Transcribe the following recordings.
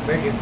Thank you.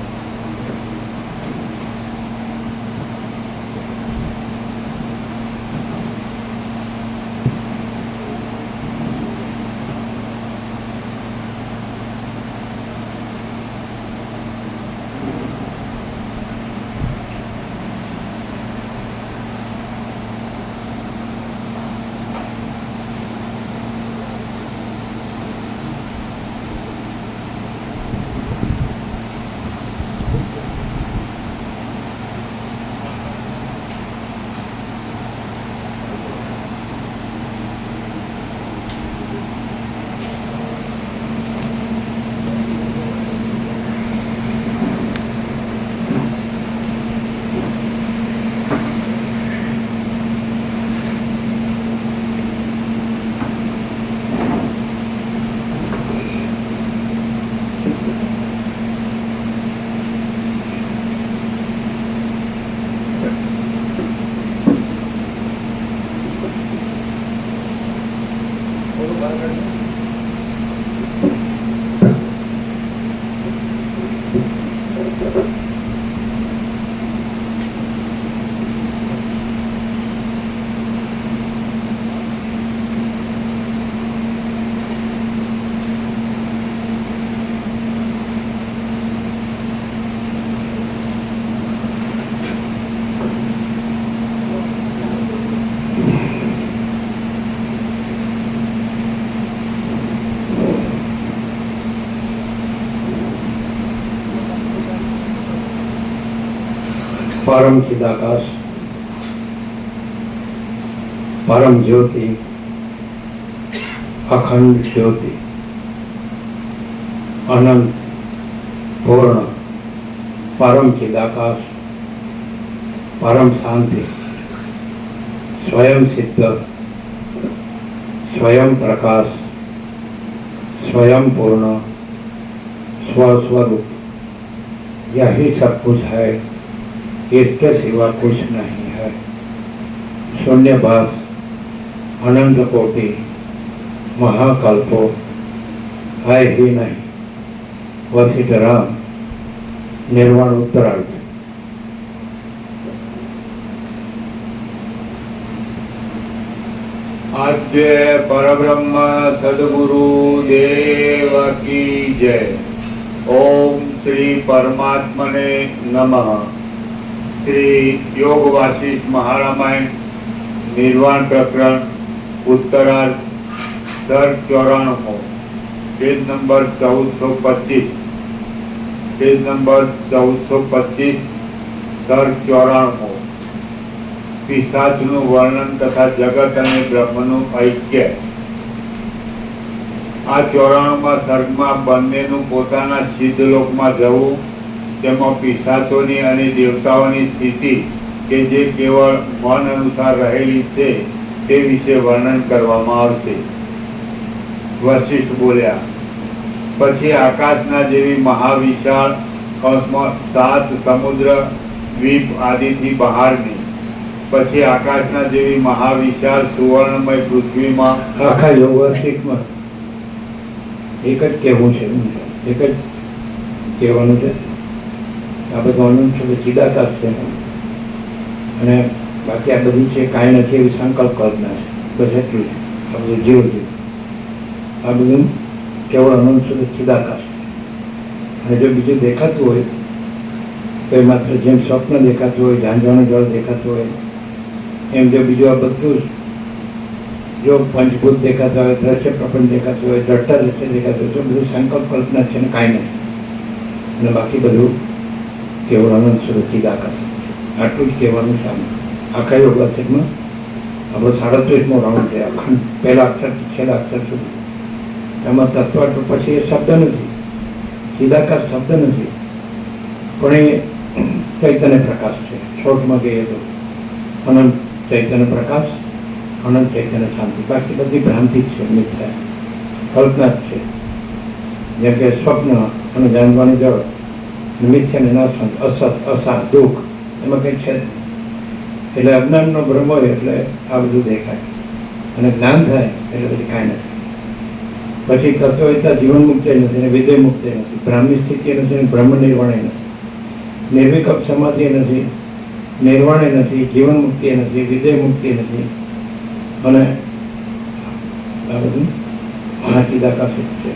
परम चिदाकाश, परम ज्योति, अखंड ज्योति, अनंत पूर्ण, परम चिदाकाश, परम शांति, स्वयं सिद्ध, स्वयं प्रकाश, स्वयं पूर्ण, स्वस्वरूप, यही सब कुछ है, इसके सिवा कुछ नहीं है। शून्यभास, अनंत कोटि, महाकल्पो है ही नहीं। वशिष्ठ राम, निर्वाण उत्तरार्थ। आद्य परब्रह्म सद्गुरु देव की जय। ओम श्री परमात्मने नमः। श्री योग वासिष्ठ महारामायण निर्वाण प्रकरण उत्तरार्ध सर्ग 94, पेज नंबर 1425, पेज नंबर 1425, सर्ग 94। पिशाचનું વર્ણન તથા જગત અને બ્રહ્મનું ઐક્ય। આ 94મા સર્ગમાં બંનેનું પોતાના સિદ્ધલોકમાં જવું, તેમાં પિશાચોની અને દેવતાઓની સ્થિતિ કે જે કેવળ મન અનુસાર રહેલી છે તે વિશે વર્ણન કરવામાં આવશે। વશિષ્ઠ બોલ્યા, પછી આકાશના જેવી મહાવિશાળ કૌંસમાં 7 સમુદ્ર દ્વીપ આદિથી બહારની, પછી આકાશના જેવી મહાવિશાળ સુવર્ણમય પૃથ્વીમાં આખા યોગવાસિકમાં એક જ કહેવું છે, એક જ કહેવાનું છે। આ બધું અનંત છે, ચિદાકાશ છે, અને બાકી આ બધું છે કાંઈ નથી એવી સંકલ્પ કલ્પના છે, બસ એટલું છે। આ બધું જીવ જીવ, આ બધું કેવળ અનંત છે, ચિદાકાશ। અને જો બીજું દેખાતું હોય તો એ માત્ર જેમ સ્વપ્ન દેખાતું હોય, ઝાંઝાનું જળ દેખાતું હોય, એમ જો બીજું આ બધું જો પંચભૂત દેખાતા હોય, દ્રશ્ય પ્રપંચ દેખાતું હોય, દ્રષ્ટા દ્રશ્ય દેખાતું હોય, તો બધું સંકલ્પ કલ્પના છે ને કાંઈ નથી। અને બાકી બધું કેવળ અનંત સ્વરૂપ ચિદાકાશ। આટલું જ કહેવાનું છે। આખા યોગાસનમાં આપણો 37મો રાઉન્ડ છે, અખંડ પહેલા અક્ષરથી છેલ્લા અક્ષર સુધી। એમાં તત્વ પછી એ શબ્દ નથી, ચિદાકાશ શબ્દ નથી, પણ એ ચૈતન્ય પ્રકાશ છે. શોર્ટમાં કહીએ તો અનંત ચૈતન્ય પ્રકાશ, અનંત ચૈતન્ય શાંતિ. બાકી બધી ભ્રાંતિ જ છે, મિથ્યા કલ્પના જ છે. જેમ કે સ્વપ્ન અને જાણવાની જળ, મિથ્યા ને નાશવંત, અસત, અસાર, દુઃખ, એમાં કંઈ છે જ નહીં. એટલે અજ્ઞાનનો બ્રહ્મ હોય એટલે આ બધું દેખાય, અને જ્ઞાન થાય એટલે પછી કાંઈ નથી. પછી તત્વતા જીવન મુક્તિ નથી ને વિદેય મુક્તિ નથી, બ્રાહ્મી સ્થિતિ નથી ને બ્રહ્મ નિર્વાણે નથી, નિર્વિકલ્પ સમાધિ નથી, નિર્વાણે નથી, જીવન મુક્તિ નથી, વિદેય મુક્તિ નથી, અને આ બધું મહાચિદાકાશ છે.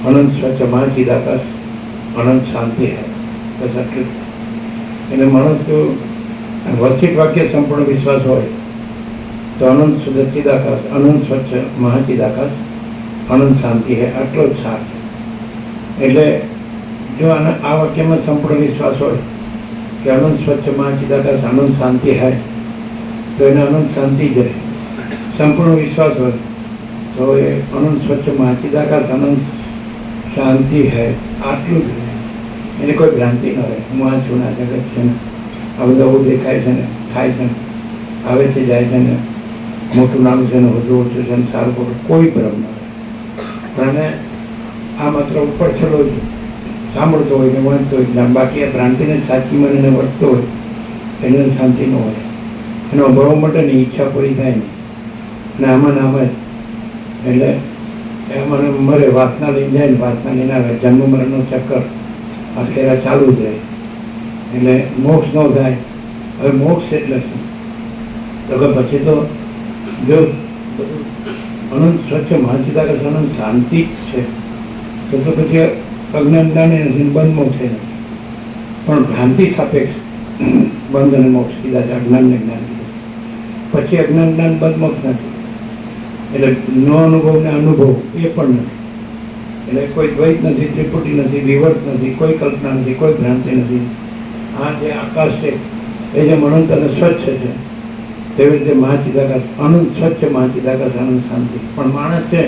અનંત સ્વચ્છ મહાચિદાકાશ, અનંત શાંતિ હૈ. બસ આટલું. એટલે માણસ જો વસ્તિક વાક્ય સંપૂર્ણ વિશ્વાસ હોય તો અનંત સચ્ચિદાકાશ, અનંત સ્વચ્છ મહાચિદાકાશ, અનંત શાંતિ હૈ, આટલો જ સાર છે. એટલે જો આ વાક્યમાં સંપૂર્ણ વિશ્વાસ હોય કે અનંત સ્વચ્છ મહાચિદાકાશ, અનંત શાંતિ હૈ, તો એને અનંત શાંતિ જ રહે. સંપૂર્ણ વિશ્વાસ હોય તો એ અનંત સ્વચ્છ મહાચિદાકાશ, અનંત શાંતિ હૈ, આટલું જ રહે. એને કોઈ ભ્રાંતિ ન રહે. હું આ છું, આ જગત છે ને, આ બધા બહુ દેખાય છે ને, થાય છે ને, આવે છે, જાય છે ને, મોટું નામ છે ને, વધુ ઓછું છે ને, સારું ખોટું, કોઈ ભ્રમ ન રહે. પણ આ માત્ર ઉપર છેલ્લો જ સાંભળતો હોય કે વાંચતો હોય, બાકી આ ભ્રાંતિને સાચી મને વર્તતો હોય એને શાંતિ ન હોય. એનો અભાવ માટેની ઈચ્છા પૂરી થાય નહીં. અને આમાં આમાં જ એટલે એમાં મરે, વાસના લઈને જાય ને, વાસના લઈને આવે, જન્મ મરણનો ચક્કર આ ફેરા ચાલુ જ રહે. એટલે મોક્ષ ન થાય. હવે મોક્ષ એટલે શું? તો કે પછી તો જો બધું અનંત સ્વચ્છ મહાચિદાકાશ, અનંત શાંતિ જ છે, તો પછી અજ્ઞાન જ્ઞાને નથી, બંધ મોક્ષ નથી. પણ ભ્રાંતિ સાપેક્ષ બંધ અને મોક્ષ કીધા છે, અજ્ઞાન ને જ્ઞાન કીધું. પછી અજ્ઞાન જ્ઞાન બંધ મોક્ષ નથી. એટલે નો અનુભવ ને અનુભવ એ પણ નથી. એટલે કોઈ દ્વૈત નથી, ત્રિપુટી નથી, વિવર્ત નથી, કોઈ કલ્પના નથી, કોઈ ભ્રાંતિ નથી. આ જે આકાશ છે એ જે અનંત અને સ્વચ્છ છે, તેવી રીતે મહાચિદાકાશ, અનંત સ્વચ્છ મહાચિદાકાશ, અનંત શાંતિ. પણ માણસ છે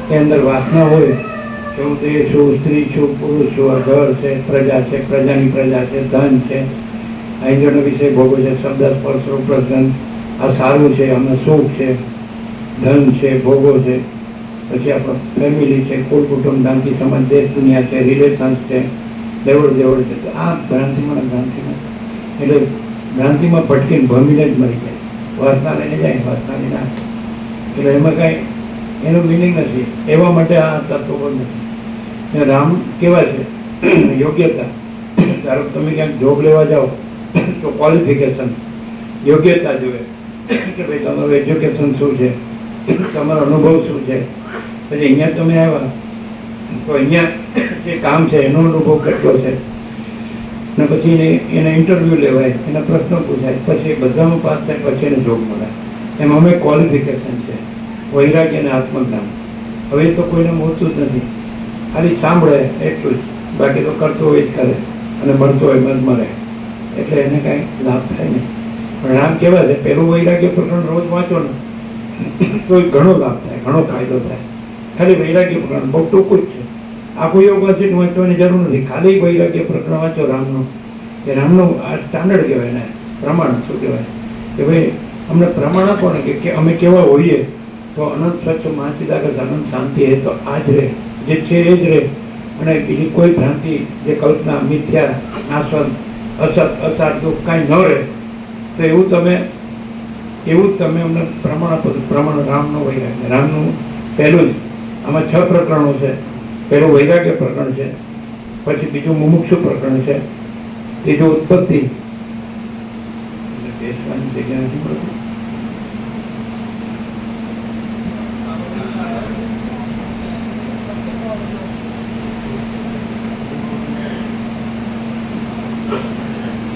એ અંદર વાસના હોય કે હું દેહ છું, સ્ત્રી છું, પુરુષ છું, આ ઘર છે, પ્રજા છે, પ્રજાની પ્રજા છે, ધન છે, આઈજનો વિષય ભોગો છે, શબ્દ સ્પર્શ રૂપ રસગંધ, આ સારું છે, આમાં સુખ છે, ધન છે, ભોગો છે, પછી આપણો ફેમિલી છે, કુલ કુટુંબ, જ્ઞાતિ સમાજ, દેશ દુનિયા છે, રિલેશન્સ છે, દેવડ દેવડ છે. તો આ ભ્રાંતિમાં એટલે ભ્રાંતિમાં ભટકીને ભમીને જ મરી જાય. વાસના લઈને જાય, વાસના લઈને આવે. એટલે એમાં કાંઈ એનું મિનિંગ નથી. એવા માટે આ તત્વો નથી. રામ કેવા છે? યોગ્યતા. ધારો તમે ક્યાંક જોબ લેવા જાઓ તો ક્વોલિફિકેશન, યોગ્યતા જોઈએ કે ભાઈ તમારું એજ્યુકેશન શું છે, તમારો અનુભવ શું છે. પછી અહીંયા તમે આવ્યા તો અહીંયા જે કામ છે એનો અનુભવ કેટલો છે, ને પછી એને ઇન્ટરવ્યૂ લેવાય, એના પ્રશ્નો પૂછાય, પછી બધામાં પાસ થાય, પછી એને જોબ મળે. એમ અમે ક્વોલિફિકેશન છે, વૈરાગ્ય અને આત્મજ્ઞાન. હવે એ તો કોઈને મળતું જ નથી, ખાલી સાંભળે એટલું જ, બાકી તો કરતો હોય જ કરે, અને મળતો હોય મત મળે, એટલે એને કાંઈ લાભ થાય નહીં. પણ રામ કેવા છે? પેલું વૈરાગ્ય પ્રકરણ રોજ વાંચો ને તો ઘણો લાભ થાય, ઘણો ફાયદો થાય. ખાલી વૈરાગ્ય પ્રકરણ બહુ ટૂંકું જ છે. આખું યોગ વાંચીને વાંચવાની જરૂર નથી, ખાલી વૈરાગ્ય પ્રકરણ વાંચો રામનું. એ રામનું આ સ્ટાન્ડર્ડ કહેવાય ને, પ્રમાણ શું કહેવાય કે ભાઈ અમને પ્રમાણ આપો ને કે અમે કેવા હોઈએ તો અનંત સ્વચ્છ મહાચિદાકાશ, અનંત શાંતિ એ તો આ જ રહે, જે છે એ જ રહે. અને બીજી કોઈ ભ્રાંતિ, જે કલ્પના, મિથ્યા, નાશવંત, અસત, અસાર, દુઃખ કાંઈ ન રહે. તો એવું જ તમે અમને પ્રમાણ આપો. પ્રમાણ રામનો વૈરાગ્ય, રામનું પહેલું જ. આમાં 6 પ્રકરણો છે. પહેલું વૈરાગ્ય પ્રકરણ છે, પછી બીજું મુમુક્ષુ પ્રકરણ છે, ત્રીજું ઉત્પત્તિ. બેસવાની જગ્યા નથી મળતી.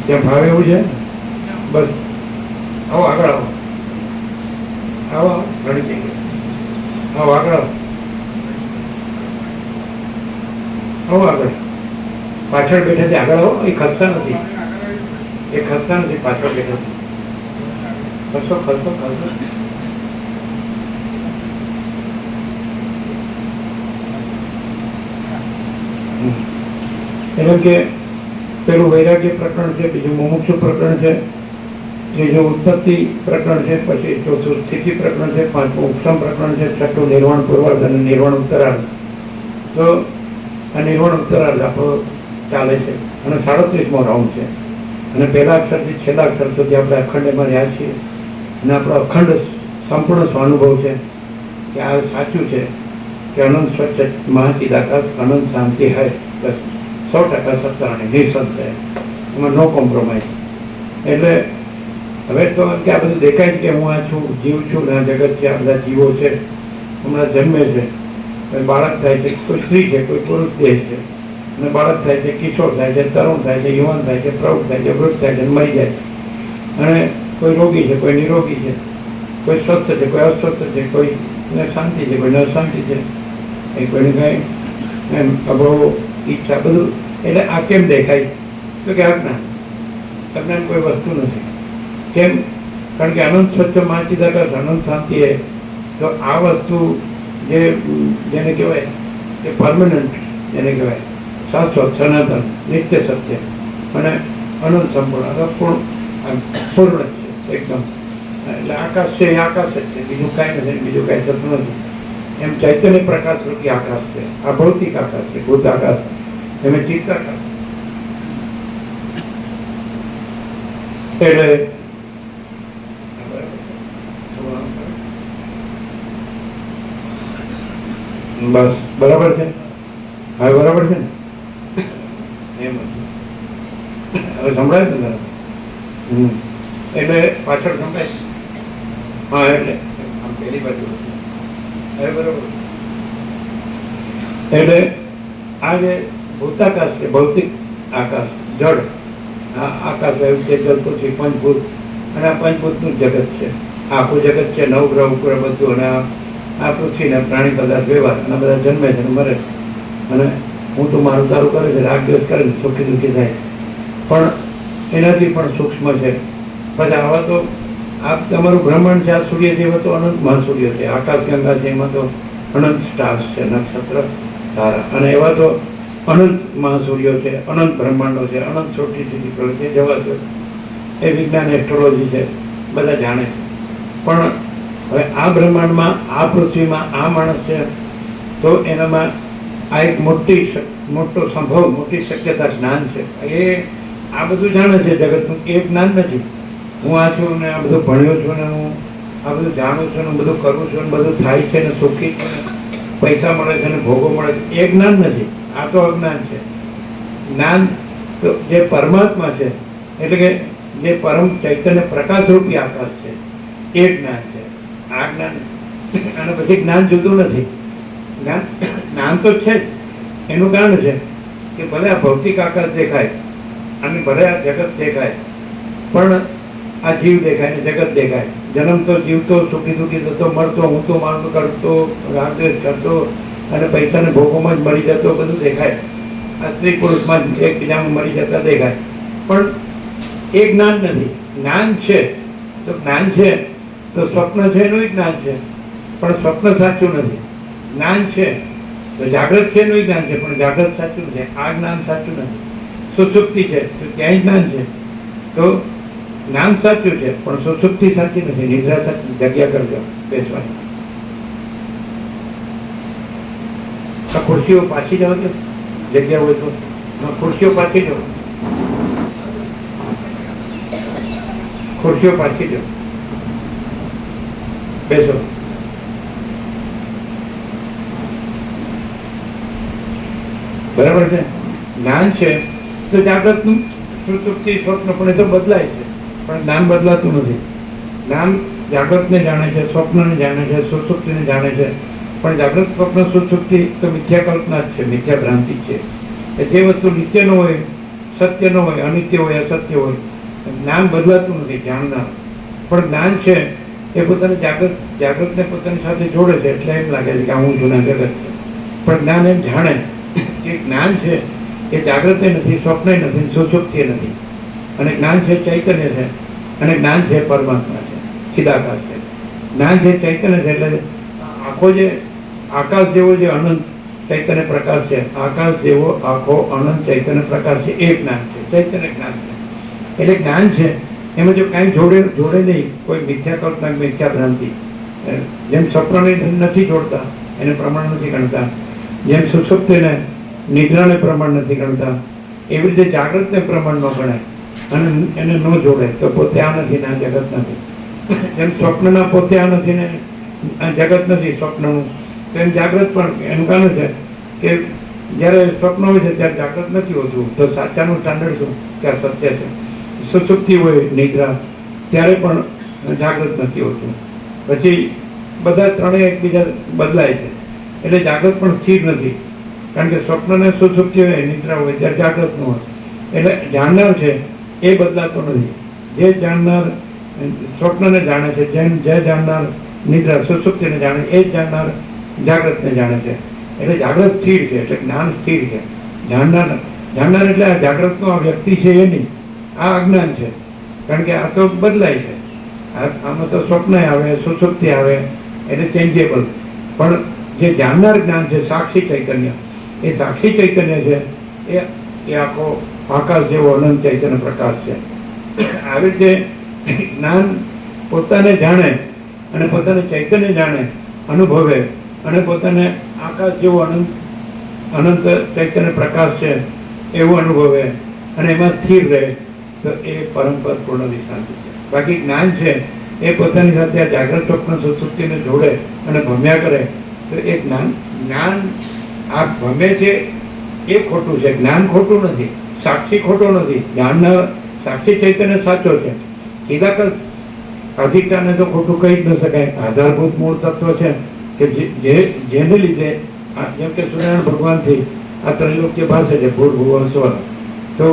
ત્યાં ભાવે એવું છે. બસ આવો આગળ આવો, આવો ઘણી જગ્યાએ આવો, આગળ આવો, આવો આગળ. પાછળ બેઠા છે, આગળ આવો. એ ખસતા નથી, એ ખસતા નથી, પાછળ બેઠા છે. ખસો ખસો ખસો. એટલે કે પેલું વૈરાગ્ય પ્રકરણ છે, બીજું મુમુક્ષુ પ્રકરણ છે, ત્રીજું ઉત્પત્તિ પ્રકરણ છે, પછી ચોથું સ્થિતિ પ્રકરણ છે, પાંચમું ઉપસમ પ્રકરણ છે, છઠ્ઠું નિર્વાણ પૂર્વાર્ધ અને નિર્વાણ ઉત્તરાર્ધ. તો આ નિર્વાણ ઉત્તરાર્ધ આપણો ચાલે છે અને 37મો રાઉન્ડ છે. અને પહેલા અક્ષરથી છેલ્લા અક્ષર સુધી આપણે અખંડમાં રહ્યા છીએ અને આપણો અખંડ સંપૂર્ણ સ્વાનુભવ છે કે આ સાચું છે કે અનંત સ્વચ્છ મહાચિદાકાશ અનંત શાંતિ હૈ. બસ 100% સત્તાણી નિસંશય, એમાં નો કોમ્પ્રોમાઇઝ. એટલે હવે તો કે આ બધું દેખાય છે કે હું આ છું, જીવ છું ને આ જગત છે, આ બધા જીવો છે, હમણાં જન્મે છે, કોઈ બાળક થાય છે, કોઈ સ્ત્રી છે, કોઈ પુરુષ દેહ છે, અને બાળક થાય છે, કિશોર થાય છે, તરુણ થાય છે, યુવાન થાય છે, પ્રૌઢ થાય છે, વૃદ્ધ થાય છે, મરી જાય છે. અને કોઈ રોગી છે, કોઈ નિરોગી છે, કોઈ સ્વસ્થ છે, કોઈ અસ્વસ્થ છે, કોઈને શાંતિ છે, કોઈને અશાંતિ છે, એ કોઈને કાંઈ એમ અભાવો ઈચ્છા બધું. એટલે આ કેમ દેખાય? તો કે અજ્ઞાન. અજ્ઞાન કોઈ વસ્તુ નથી. કેમ? કારણ કે અનંત સ્વચ્છ મહાચિદાકાશ અનંત શાંતિ એ તો આ વસ્તુ જેને કહેવાય કે પરમનન્ટ, જેને કહેવાય શાશ્વત, સનાતન, નિત્ય સત્ય અને અનંત સંપૂર્ણ પૂર્ણ જ છે એકદમ. એટલે આકાશ છે એ આકાશ જ છે, બીજું કાંઈ નથી, બીજું કાંઈ થતું નથી. એમ ચૈતન્ય પ્રકાશ રૂપી આકાશ છે, આ ભૌતિક આકાશ છે, ભૂત આકાશ, એમ ચિત્તાકાશ. એટલે બસ બરાબર છે. હવે બરાબર છે ને? એમ હવે સંભળાય ને તારે? એટલે પાછળ સંભળાય. હા, એટલે આમ પેલી બાજુ હવે બરાબર. એટલે આ જે ભૂતાકાશ છે, ભૌતિક આકાશ, જળ, આ આકાશ એવું છે, જલ પૃથ્વી પંચભૂત, અને આ પંચભૂતનું જગત છે, આખું જગત છે, નવગ્રહ ઉપગ્રહ બધું. અને આ પૃથ્વીને પ્રાણી પદાર્થ વ્યવહાર અને બધા જન્મે છે અને મરે છે, અને હું તો મારું તારું કરે છે, રાગ દ્વેષ કરે છે, સુખી દુઃખી થાય. પણ એનાથી પણ સૂક્ષ્મ છે. પછી આવા તો આ તમારું બ્રહ્માંડ છે, આ સૂર્ય જેવા તો અનંત મહાસૂર્ય છે, આકાશ ગંગા છે, એમાં તો અનંત સ્ટાર્સ છે, નક્ષત્ર, તારા, અને એવા તો અનંત મહાસૂર્યો છે, અનંત બ્રહ્માંડો છે, અનંત સૃષ્ટિ સ્થિતિ પ્રગતિ જવા દો. એ વિજ્ઞાન એસ્ટ્રોલોજી છે, બધા જાણે છે. પણ હવે આ બ્રહ્માંડમાં, આ પૃથ્વીમાં આ માણસ છે, તો એનામાં આ એક મોટો સંભવ, મોટી શક્યતા જ્ઞાન છે. એ આ બધું જાણે છે જગતનું, એ જ્ઞાન નથી. હું આ છું ને આ બધું ભણ્યો છું ને હું આ બધું જાણું છું ને બધું કરું છું ને બધું થાય છે ને સુખી છે ને પૈસા મળે છે ને ભોગો મળે છે, એ જ્ઞાન નથી. આ તો અજ્ઞાન છે. જ્ઞાન તો જે પરમાત્મા છે, એટલે કે જે પરમ ચૈતન્ય પ્રકાશરૂપી આકાશ છે, એ જ્ઞાન છે. આ જ્ઞાન, અને પછી જ્ઞાન જુદું નથી. જ્ઞાન તો છે જ. એનું કારણ છે કે ભલે આ ભૌતિક આકાશ દેખાય અને ભલે આ જગત દેખાય, પણ આ જીવ દેખાય ને જગત દેખાય. જન્મતો, જીવતો, સુખી દુઃખી થતો, મળતો, હું તો માનતો, કરતો, રાગદ્વેષ કરતો અને પૈસાને ભોગોમાં જ મળી જતો, બધું દેખાય. આ સ્ત્રી પુરુષમાં જ એકબીજામાં મળી જતા દેખાય. પણ એ જ્ઞાન નથી. જ્ઞાન છે તો જ્ઞાન છે તો સ્વપ્ન છે એનું જ્ઞાન છે, પણ સ્વપ્ન સાચું નથી. જ્ઞાન છે તો જાગૃત છે એનું જ્ઞાન છે, પણ જાગૃત સાચું છે. આ જ્ઞાન સાચું નથી. સુષુપ્તિ છે તો ક્યાંય જ્ઞાન છે, તો જ્ઞાન સાચું છે પણ સુષુપ્તિ સાચી નથી. નિદ્રા સાચી. જગ્યા કરજો બેસવાની. આ ખુરશીઓ પાછી જાવ તો જગ્યા હોય તો ખુરશીઓ પાછી જાઓ, ખુરશીઓ પાછી જાઓ, બેસો. બરાબર છે. જ્ઞાન છે તો જાગૃતનું સુષુપ્તિ સ્વપ્ન પણ એ તો બદલાય છે, પણ જ્ઞાન બદલાતું નથી. જ્ઞાન જાગૃતને જાણે છે, સ્વપ્નને જાણે છે, સુષુપ્તિને જાણે છે, પણ જાગૃત સ્વપ્ન સુષુપ્તિ તો મિથ્યા કલ્પના જ છે, મિથ્યા ભ્રાંતિ છે. જે વસ્તુ નિત્ય ન હોય, સત્ય ન હોય, અનિત્ય હોય, અસત્ય હોય, જ્ઞાન બદલાતું નથી. જાણનાર પણ જ્ઞાન છે એ પોતાને જાગૃતને પોતાની સાથે જોડે છે, એટલે એમ લાગે છે કે આ હું જૂના જગત છે. પણ જ્ઞાન એમ જાણે કે જ્ઞાન છે એ જાગૃત નથી, સ્વપ્ન નથી, સુષુપ્તિ નથી. અને જ્ઞાન છે ચૈતન્ય છે, અને જ્ઞાન છે પરમાત્મા છે, ચિદાકાશ છે. જ્ઞાન છે ચૈતન્ય છે, એટલે આખો જે આકાશ જેવો જે અનંત ચૈતન્ય પ્રકાશ છે, આકાશ જેવો આખો અનંત ચૈતન્ય પ્રકાશ છે, એ જ્ઞાન છે, ચૈતન્ય જ્ઞાન છે. એટલે જ્ઞાન છે એમાં જો કાંઈ જોડે નહીં, કોઈ મિથ્યા કલ્પના મિથ્યા ભ્રાંતિ, જેમ સ્વપ્નને નથી જોડતા એને પ્રમાણ નથી ગણતા, જેમ સુષુપ્તિને નિદ્રાને પ્રમાણ નથી ગણતા, એવી રીતે જાગૃતને પ્રમાણ ન ગણાય અને એને ન જોડે તો પોતે આ નથી ને આ જગત નથી. જેમ સ્વપ્નના પોતે આ નથી ને આ જગત નથી સ્વપ્નનું, તેમ જાગૃત પણ એનું કારણ છે કે જ્યારે સ્વપ્ન હોય છે ત્યારે જાગૃત નથી હોતું, તો સાચાનું સ્ટાન્ડર્ડ શું કે આ સત્ય છે. સુષુપ્તિ હોય નિદ્રા ત્યારે પણ જાગૃત નથી હોતું. પછી બધા ત્રણેય એકબીજા બદલાય છે, એટલે જાગૃત પણ સ્થિર નથી, કારણ કે સ્વપ્નને સુષુપ્તિ હોય નિદ્રા હોય ત્યારે જાગૃત ન હોય. એટલે જાણનાર છે એ બદલાતો નથી. જે જાણનાર સ્વપ્નને જાણે છે, જે જાણનાર નિદ્રા સુષુપ્તિને જાણે, એ જ જાણનાર જાગૃતને જાણે છે. એટલે જાગૃત સ્થિર છે, એટલે જ્ઞાન સ્થિર છે. જાણનાર એટલે આ જાગૃતનો આ વ્યક્તિ છે એ નહીં, આ અજ્ઞાન છે, કારણ કે આ તો બદલાય છે. આમાં તો સ્વપ્ન આવે, સુષુપ્તિ આવે, એટલે ચેન્જેબલ. પણ જે જાણનાર જ્ઞાન છે સાક્ષી ચૈતન્ય, એ સાક્ષી ચૈતન્ય છે એ આખો આકાશ જેવો અનંત ચૈતન્ય પ્રકાશ છે. આવી રીતે જ્ઞાન પોતાને જાણે અને પોતાને ચૈતન્ય જાણે, અનુભવે અને પોતાને આકાશ જેવો અનંત ચૈતન્ય પ્રકાશ છે એવું અનુભવે અને એમાં સ્થિર રહે, તો એ પરમપદ પૂર્ણ વિશાંતિ છે. બાકી જ્ઞાન છે એ પોતાની સાથે આ જાગ્રત સ્વપ્ન સુષુપ્તિને જોડે અને ભમ્યા કરે, તો એ જ્ઞાન આ ભમે છે એ ખોટું છે. જ્ઞાન ખોટું નથી, સાક્ષી ખોટો નથી, જ્ઞાનના સાક્ષી ચૈતન્ય સાચો છે. ચિદાકાશ અધિષ્ઠાને તો ખોટું કહી જ ન શકાય. આધારભૂત મૂળ તત્વ છે કે જેને લીધે જેમ કે સૂર્યનારાયણ ભગવાનથી આ ત્રૈલોક્ય ભાષે છે, ભૂર ભુવન સ્વર. તો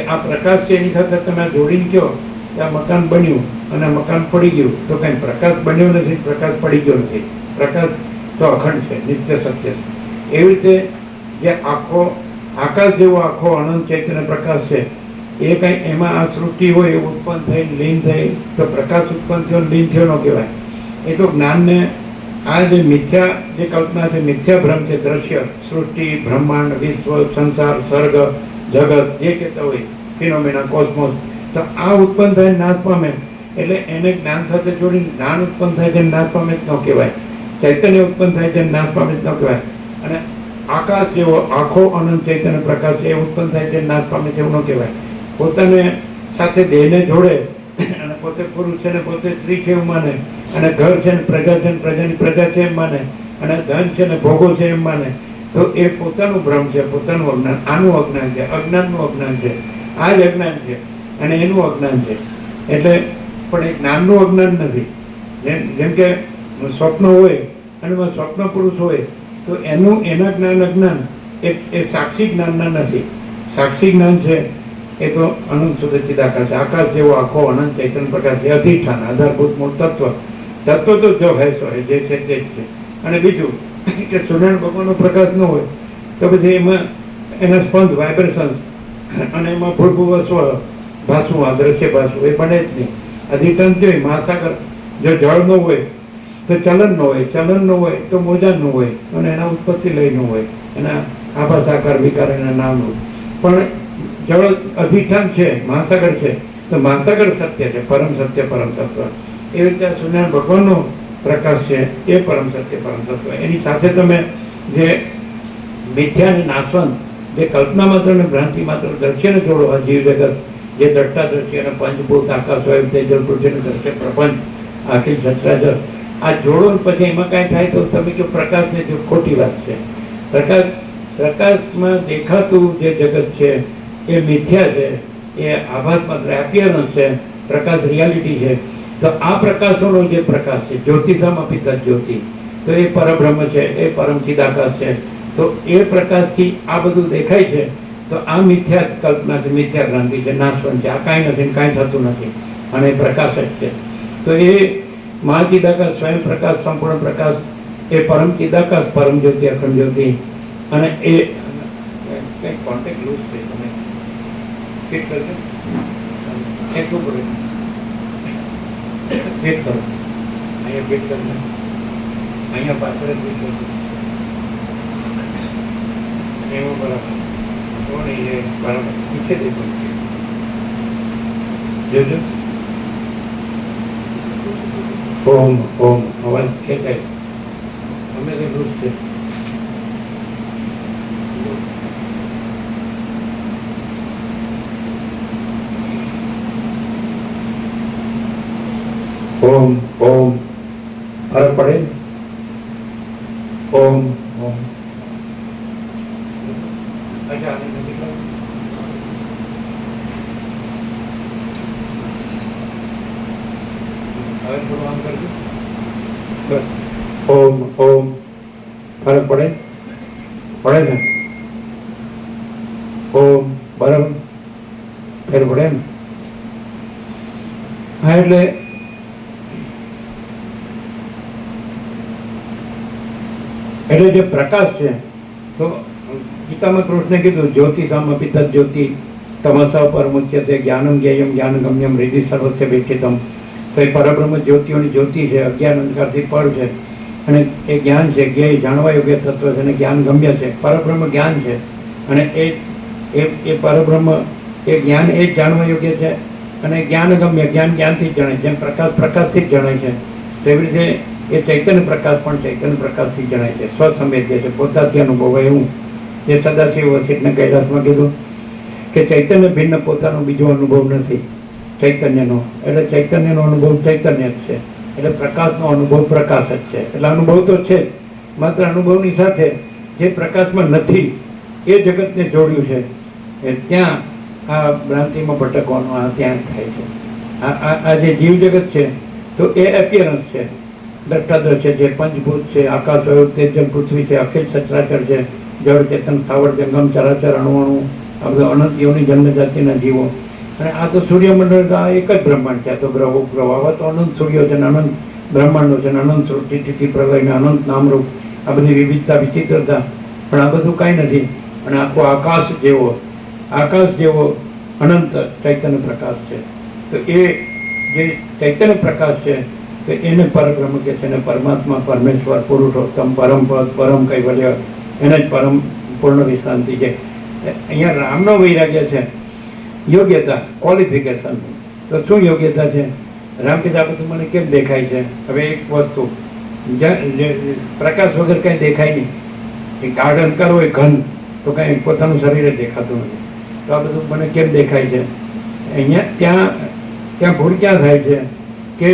આ પ્રકાશ છે એની સાથે તમે જોડીને કહો કે આ મકાન બન્યું અને આ મકાન પડી ગયું, તો કંઈ પ્રકાશ બન્યો નથી, પ્રકાશ પડી ગયો નથી. પ્રકાશ તો અખંડ છે, નિત્ય સત્ય છે. એવી રીતે જે આખો આકાશ જેવો આખો અનંત ચૈતન્ય પ્રકાશ છે, એ કંઈ એમાં આ સૃષ્ટિ હોય એ ઉત્પન્ન થઈ લીન થઈ, તો પ્રકાશ ઉત્પન્ન થયો લીન થયો ન કહેવાય. એ તો જ્ઞાનને આ જે મિથ્યા જે કલ્પના છે, મિથ્યા ભ્રમ છે, દ્રશ્ય, સૃષ્ટિ, બ્રહ્માંડ, વિશ્વ, સંસાર, સ્વર્ગ, જગત જે કહેતા હોય, ફિનોમિના, કોસ્મોસ, તો આ ઉત્પન્ન થાય નાશ પામે, એટલે એને જ્ઞાન સાથે જોડીને જ્ઞાન ઉત્પન્ન થાય છે નાશ પામે જ ન કહેવાય, ચૈતન્ય ઉત્પન્ન થાય છે નાશ પામે જ ન કહેવાય. અને આકાશ જેવો આખો અનંત ચૈતન્ય પ્રકાશ એ ઉત્પન્ન થાય છે નાશ પામે છે એવું ન કહેવાય. પોતાને સાથે દેહને જોડે અને પોતે પુરુષ છે ને પોતે સ્ત્રી છે એવું માને, અને ઘર છે ને પ્રજા છે ને પ્રજાની પ્રજા છે એમ માને, અને ધન છે ને ભોગો છે એમ માને, તો એ પોતાનું ભ્રમ છે, પોતાનું અજ્ઞાન. આનું અજ્ઞાન છે, અજ્ઞાનનું અજ્ઞાન છે, આ જ અજ્ઞાન છે અને એનું અજ્ઞાન છે. એટલે પણ એ જ્ઞાનનું અજ્ઞાન નથી. જેમ કે સ્વપ્ન હોય અને એમાં સ્વપ્ન પુરુષ હોય, તો એના જ્ઞાન અજ્ઞાન એ સાક્ષી જ્ઞાનના નથી. સાક્ષી જ્ઞાન છે એ તો અનંત સુધી ચિદાકાશ છે, આકાશ જેવો આખો અનંત ચૈતન્ય પ્રકાશ છે, અધિષ્ઠાન, આધારભૂત મૂળ તત્વ. તત્વ તો જો હે સો હે, જે છે તે જ છે. અને બીજું કે સૂર્યનારાયણ ભગવાનનો પ્રકાશ ન હોય તો પછી એમાં એના સ્પંદ, વાઇબ્રેશન્સ, અને એમાં ભૂર્ભુવ સ્વ ભાસવું, આ દ્રશ્ય ભાસવું, એ બને જ નહીં. અધિષ્ઠાન જોઈએ મહાસાગર, જો જળ ન હોય તો ચલન ન હોય, ચલન ન હોય તો મોજા ન હોય, અને એના ઉત્પત્તિ લઈ ન હોય, એના આભાસ આકાર વિકાર એના નામનું. પણ જળ અધિષ્ઠાન છે, મહાસાગર છે, તો મહાસાગર સત્ય છે, પરમ સત્ય, પરમ તત્વ. એવી રીતે સૂર્યનારાયણ ભગવાનનો પ્રકાશ છે એ પરમ સત્ય, પરમ તત્વ. એની સાથે તમે જે મિથ્યાને નાશવંત, જે કલ્પના માત્ર અને ભ્રાંતિ માત્ર દ્રશ્યને જોડો, આ જીવ જગત, જે દ્રષ્ટા દ્રશ્ય અને પંચભૂત, આકાશ, વાયુ, તેજલ, પૃથ્વીનું દ્રશ્ય, પ્રપંચ, આખી સચરાચર, આ જોડો પછી એમાં કાંઈ થાય તો તમે કહો પ્રકાશને જો ખોટી વાત છે. પ્રકાશમાં દેખાતું જે જગત છે એ મિથ્યા છે, એ આભાસ માત્ર એપિયરન્સ છે, પ્રકાશ રિયાલિટી છે. તો આ પ્રકાશોનો જે પ્રકાશ છે, જ્યોતિષામાં પિતા જ્યોતિ, તો એ પરબ્રહ્મ છે, એ પરમ ચિદાકાશ છે. તો એ પ્રકાશથી આ બધું દેખાય છે. તો આ મિથ્યા કલ્પના છે, મિથ્યા ભ્રાંતિ છે, નાશવંત છે. આ કાંઈ નથી, કાંઈ થતું નથી, અને એ પ્રકાશ જ છે. તો એ મહાચિદાકાશ, સ્વયં પ્રકાશ, સંપૂર્ણ પ્રકાશ, એ પરમ ચિદાકાશ, પરમ જ્યોતિ, અખંડ જ્યોતિ. અને એ કંઈક કોન્ટેક્ટ લૂઝ છે, તમે ફિટ કરજો, એટલું પડે ફિટ કરો, અહીંયા ફિટ કરજો, અહીંયા પાછળ ફિટ કરજો. એવું બરાબર એવું નહીં એ બરાબર પૂછે તે પૂછે જોજો ઓમ ઓમ અવાજ ખેંચાય અમે તો ખુશ છે ઓમ ઓમ ફરક પડે ઓમ ઓમ અચ્છા આને નથી લાવવું? હવે થોડું આમ કરજો બસ ઓમ ઓમ ફરક પડે પડે ને ઓમ બરાબર ફેર પડે ને હા એટલે જે પ્રકાશ છે તો ગીતામાં કૃષ્ણે કીધું જ્યોતિ સામ અપિત જ્યોતિ તમસા પરમુચ્યતે જ્ઞાનમ જ્ઞેયમ જ્ઞાનગમ્યમ હૃદિ સર્વસ્ય વેઠિતમ તો એ પરબ્રહ્મ જ્યોતિઓની જ્યોતિ છે અજ્ઞાન અંધકારથી પર છે અને એ જ્ઞાન છે જ્ઞેય જાણવા યોગ્ય તત્વ છે અને જ્ઞાન ગમ્ય છે પરબ્રહ્મ જ્ઞાન છે અને એ પરબ્રહ્મ એ જ્ઞાન એ જ જાણવા યોગ્ય છે અને જ્ઞાન ગમ્ય જ્ઞાન જ્ઞાનથી જ જણાય જેમ પ્રકાશ પ્રકાશથી જ જણાય છે તેવી રીતે એ ચૈતન્ય પ્રકાશ પણ ચૈતન્ય પ્રકાશથી જણાય છે સ્વસંવેદ્ય છે પોતાથી અનુભવાય એવું જે સદાશિવ વસિષ્ઠને કૈલાસમાં કીધું કે ચૈતન્ય ભિન્ન પોતાનો બીજો અનુભવ નથી ચૈતન્યનો એટલે ચૈતન્યનો અનુભવ ચૈતન્ય જ છે એટલે પ્રકાશનો અનુભવ પ્રકાશ જ છે એટલે અનુભવ તો છે જ માત્ર અનુભવની સાથે જે પ્રકાશમાં નથી એ જગતને જોડ્યું છે એ ત્યાં આ ભ્રાંતિમાં ભટકવાનું આ ત્યાં થાય છે આ જે જીવ જગત છે તો એ એપિયરન્સ છે દ્રષ્ટાદ્રશ્ય છે પંચભૂત છે આકાશ વાયુ તેજ જલ પૃથ્વી છે અખિલ સચરાચર છે જળ ચેતન સ્થાવર જંગમ ચરાચર અણુઅણુ આ બધા અનંત યોની જન્મ જાતિના જીવો અને આ તો સૂર્યમંડળ આ એક જ બ્રહ્માંડ છે આ તો ગ્રહો ગ્રહો આવા તો અનંત સૂર્યો છે અનંત બ્રહ્માંડો છે અનંત સૃષ્ટિ તિથિ પ્રલય અનંત નામરૂપ આ બધી વિવિધતા વિચિત્રતા પણ આ બધું કાંઈ નથી અને આખો આકાશ જેવો અનંત ચૈતન્ય પ્રકાશ છે તો એ જે ચૈતન્ય પ્રકાશ છે તો એને પરબ્રહ્મ કહે છે અને પરમાત્મા પરમેશ્વર પુરુષોત્તમ પરમ પદ પરમ કૈવલ્ય એને જ પરમ પૂર્ણ વિશ્રાંતિ છે અહીંયા રામનો વૈરાગ્ય છે યોગ્યતા ક્વોલિફિકેશન તો શું યોગ્યતા છે રામ કે આ બધું મને કેમ દેખાય છે હવે એક વસ્તુ પ્રકાશ વગર કંઈ દેખાય નહીં એ ગાર્ડન કરો એ ઘન તો કંઈ પોતાનું શરીર જ દેખાતું નથી તો આ બધું મને કેમ દેખાય છે અહીંયા ત્યાં ભૂલ ક્યાં થાય છે કે